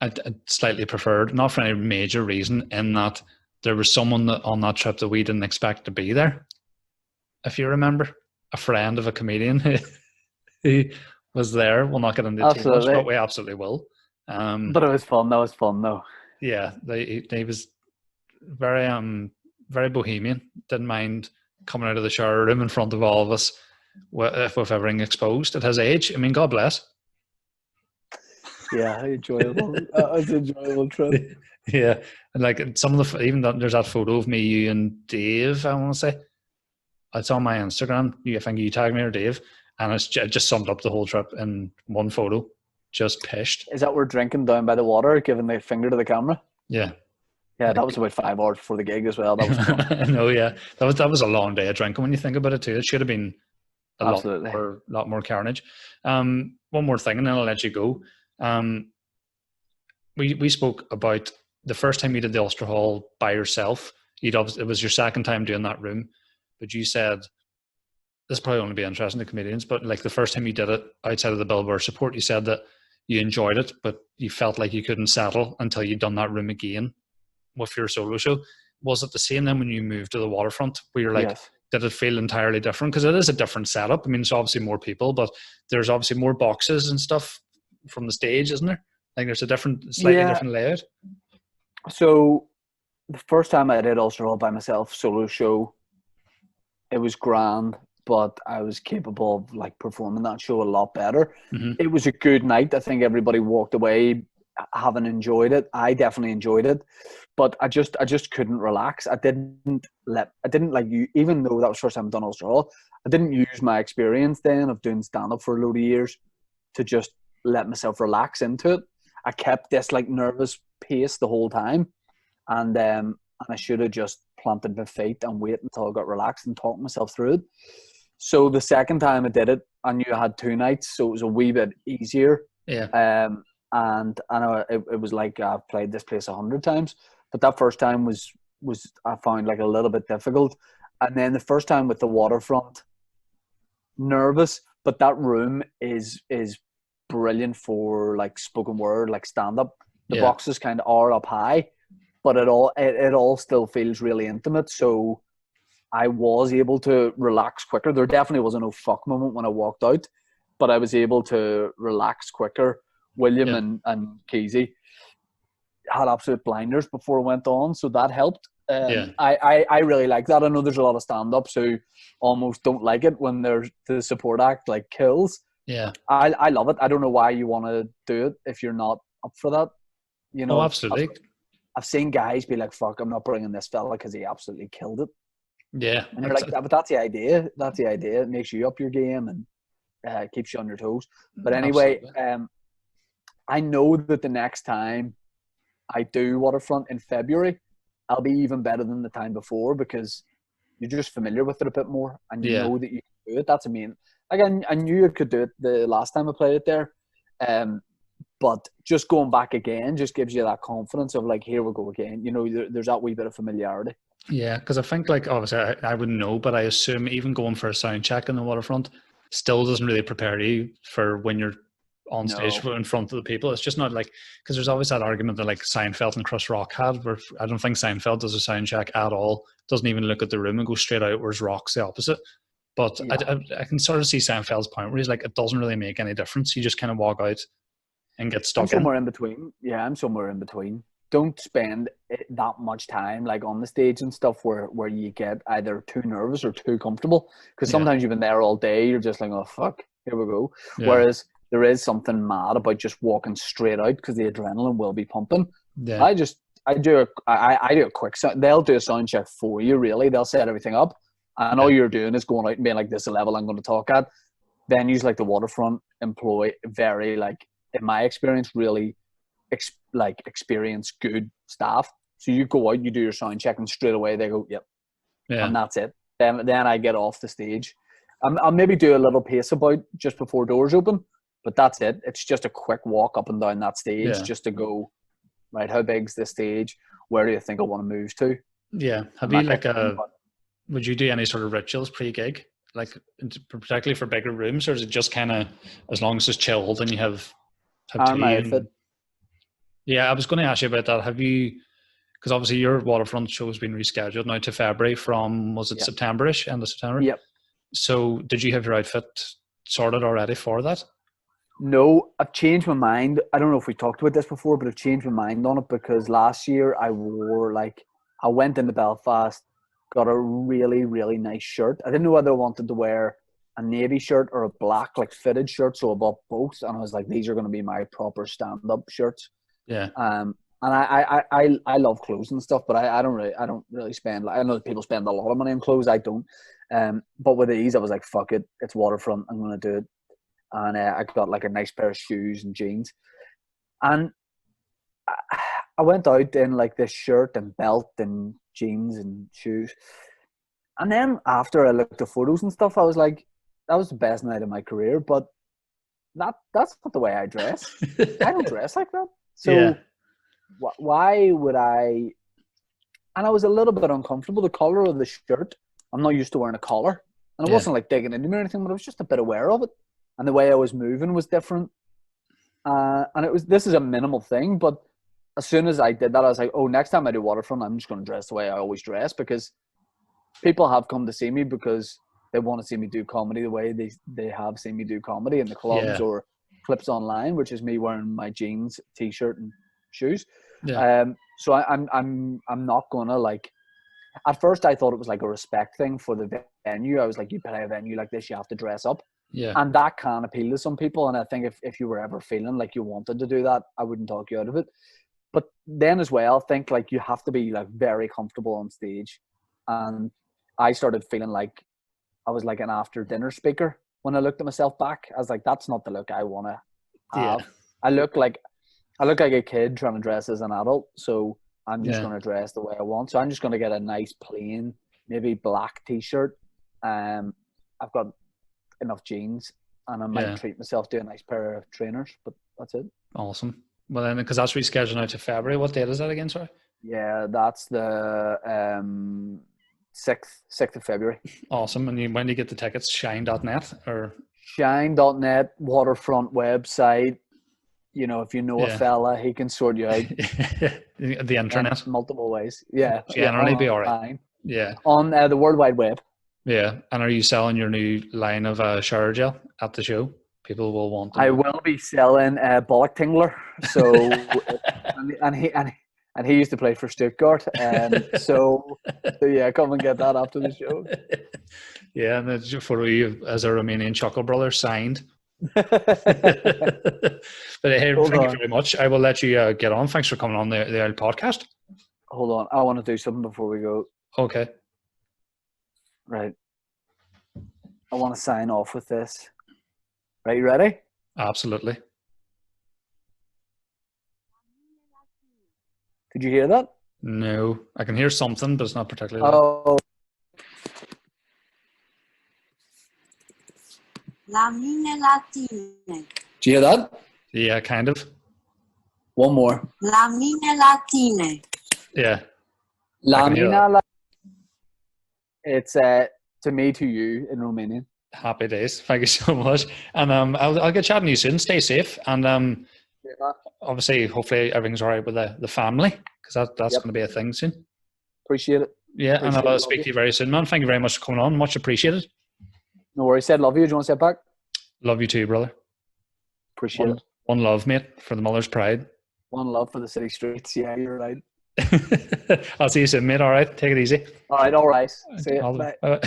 I slightly preferred, not for any major reason, in that there was someone on that trip that we didn't expect to be there. If you remember, a friend of a comedian who was there. We'll not get into too much, but Absolutely. we absolutely will. But it was fun. That was fun though. Yeah, they was very very bohemian. Didn't mind coming out of the shower room in front of all of us with everything exposed at his age. I mean, God bless. Yeah, enjoyable. That was an enjoyable trip. Yeah, and like some of the even there's that photo of me, you, and Dave. I want to say it's on my Instagram. I think you tagged me or Dave, and it just summed up the whole trip in one photo. Just pissed. Is that we're drinking down by the water, giving the finger to the camera? Yeah. Yeah, Like, that was about 5 hours before the gig as well. That was fun. no, yeah, that was a long day of drinking when you think about it too. It should have been a Absolutely. lot more carnage. One more thing, and then I'll let you go. We spoke about the first time you did the Ulster Hall by yourself. It was your second time doing that room, but you said this probably only be interesting to comedians. But like the first time you did it outside of the Billboard support, you said that you enjoyed it, but you felt like you couldn't settle until you'd done that room again with your solo show. Was it the same then when you moved to the waterfront, where you're like, Yes. did it feel entirely different? Because it is a different setup. I mean, it's obviously more people, but there's obviously more boxes and stuff from the stage, isn't there? Like there's a slightly different layout. So the first time I did Ulster Hall by myself, solo show, it was grand, but I was capable of like performing that show a lot better. Mm-hmm. It was a good night. I think everybody walked away having enjoyed it. I definitely enjoyed it, but I just couldn't relax. I didn't like you, even though that was the first time I've done Ulster Hall, I didn't use my experience then of doing stand-up for a load of years to just let myself relax into it. I kept this like nervous pace the whole time, and I should have just planted my feet and wait until I got relaxed and talked myself through it. So the second time I did it, I knew I had 2 nights, so it was a wee bit easier. Yeah. And I know it was like I've played this place 100 times, but that first time was I found like a little bit difficult. And then the first time with the waterfront, nervous, but that room is brilliant for like spoken word, like stand up. The boxes kind of are up high, but it all still feels really intimate. So I was able to relax quicker. There definitely was a no fuck moment when I walked out, but I was able to relax quicker. William and Casey had absolute blinders before I went on, so that helped. I really like that. I know there's a lot of stand-ups who almost don't like it when there's the support act like kills. Yeah, I love it. I don't know why you want to do it if you're not up for that. You know, absolutely. I've seen guys be like, "Fuck, I'm not bringing this fella because he absolutely killed it." Yeah, and you're like, "But that's the idea. That's the idea. It makes you up your game and keeps you on your toes." But anyway, I know that the next time I do Waterfront in February, I'll be even better than the time before because you're just familiar with it a bit more and you know that you can do it. That's like I knew I could do it the last time I played it there. But just going back again just gives you that confidence of like, here we go again. You know, there's that wee bit of familiarity. Yeah, because I think like obviously I wouldn't know, but I assume even going for a sound check in the Waterfront still doesn't really prepare you for when you're on stage in front of the people. It's just not like, because there's always that argument that like Seinfeld and Chris Rock had, where I don't think Seinfeld does a sound check at all, doesn't even look at the room and go straight out, whereas Rock's the opposite. But I can sort of see Seinfeld's point where he's like, it doesn't really make any difference. You just kind of walk out and get stuck I'm somewhere in between. Yeah, I'm somewhere in between. Don't spend that much time like on the stage and stuff where you get either too nervous or too comfortable, because sometimes you've been there all day, you're just like, oh fuck, here we go. Whereas there is something mad about just walking straight out because the adrenaline will be pumping. I do a quick they'll do a sound check for you, really. They'll set everything up and all you're doing is going out and being like, this is the level I'm going to talk at. Then use like the Waterfront employ very, like in my experience, really experienced good staff. So you go out, you do your sound check and straight away they go, yep. And that's it. Then I get off the stage. I'll maybe do a little pace about just before doors open. But that's it. It's just a quick walk up and down that stage just to go, right, how big's this stage? Where do you think I want to move to? Yeah. Have you would you do any sort of rituals pre-gig? Like particularly for bigger rooms, or is it just kind of as long as it's chilled and you have my outfit? Yeah, I was going to ask you about that. Have you, because obviously your Waterfront show has been rescheduled now to February from, was it September-ish, end of September? Yep. So did you have your outfit sorted already for that? No, I've changed my mind. I don't know if we talked about this before, but I've changed my mind on it because last year I went into Belfast, got a really, really nice shirt. I didn't know whether I wanted to wear a navy shirt or a black, like, fitted shirt, so I bought both. And I was like, these are going to be my proper stand-up shirts. Yeah. And I love clothes and stuff, but I don't really spend. I know that people spend a lot of money on clothes. I don't. But with these, I was like, fuck it, it's waterfront. I'm going to do it. And I got like a nice pair of shoes and jeans. And I went out in like this shirt and belt and jeans and shoes. And then after I looked at photos and stuff, I was like, that was the best night of my career. But that's not the way I dress. I don't dress like that. So Yeah. Why would I? And I was a little bit uncomfortable. The collar of the shirt, I'm not used to wearing a collar. And it Yeah. wasn't like digging into me or anything, but it was just a bit aware of it. And the way I was moving was different. And this is a minimal thing, but as soon as I did that, I was like, oh, next time I do waterfront, I'm just going to dress the way I always dress, because people have come to see me because they want to see me do comedy the way they have seen me do comedy in the clubs or clips online, which is me wearing my jeans, t-shirt and shoes. Yeah. So I'm not going to, like, at first I thought it was like a respect thing for the venue. I was like, you play a venue like this, you have to dress up. Yeah. And that can appeal to some people. And I think if you were ever feeling like you wanted to do that, I wouldn't talk you out of it. But then as well, I think like you have to be like very comfortable on stage. And I started feeling like I was like an after dinner speaker when I looked at myself back. I was like, that's not the look I want to have. Yeah. I look like a kid trying to dress as an adult. So I'm just Yeah. going to dress the way I want. So I'm just going to get a nice plain, maybe black t-shirt. I've got enough jeans, and I might treat myself to a nice pair of trainers, but that's it. Awesome. Well, then, because that's rescheduling out to February. What date is that again? Sorry. Yeah, that's the 6th of February. Awesome. And when do you get the tickets? Shine.net or Shine.net, waterfront website. You know, if you know a fella, he can sort you out. The internet. Multiple ways. Yeah. Generally be all right. Yeah. On the World Wide Web. Yeah. And are you selling your new line of shower gel at the show? People will want them. I will be selling a bollock tingler. So, and he used to play for Stuttgart. So yeah, come and get that after the show. Yeah, and there's a photo of you as a Romanian Chuckle brother signed. But hey, thank you very much. I will let you get on. Thanks for coming on the old podcast. Hold on, I want to do something before we go. Okay. Right. I want to sign off with this. Right, you ready? Absolutely. Did you hear that? No, I can hear something, but it's not particularly loud. Oh. La mine latine. Do you hear that? Yeah, kind of. One more. La mine latine. Yeah. La mina. It's to me, to you in Romanian. Happy days. Thank you so much. And I'll get chatting to you soon. Stay safe. And obviously, hopefully everything's all right with the family, because that's going to be a thing soon. Appreciate it. Yeah, and I'll speak to you very soon, man. Thank you very much for coming on. Much appreciated. No worries. Said love you. Do you want to say it back? Love you too, brother. Appreciate it. One love, mate, for the mother's pride. One love for the city streets. Yeah, you're right. I'll see you soon, mate. All right. Take it easy. All right. See you. Bye.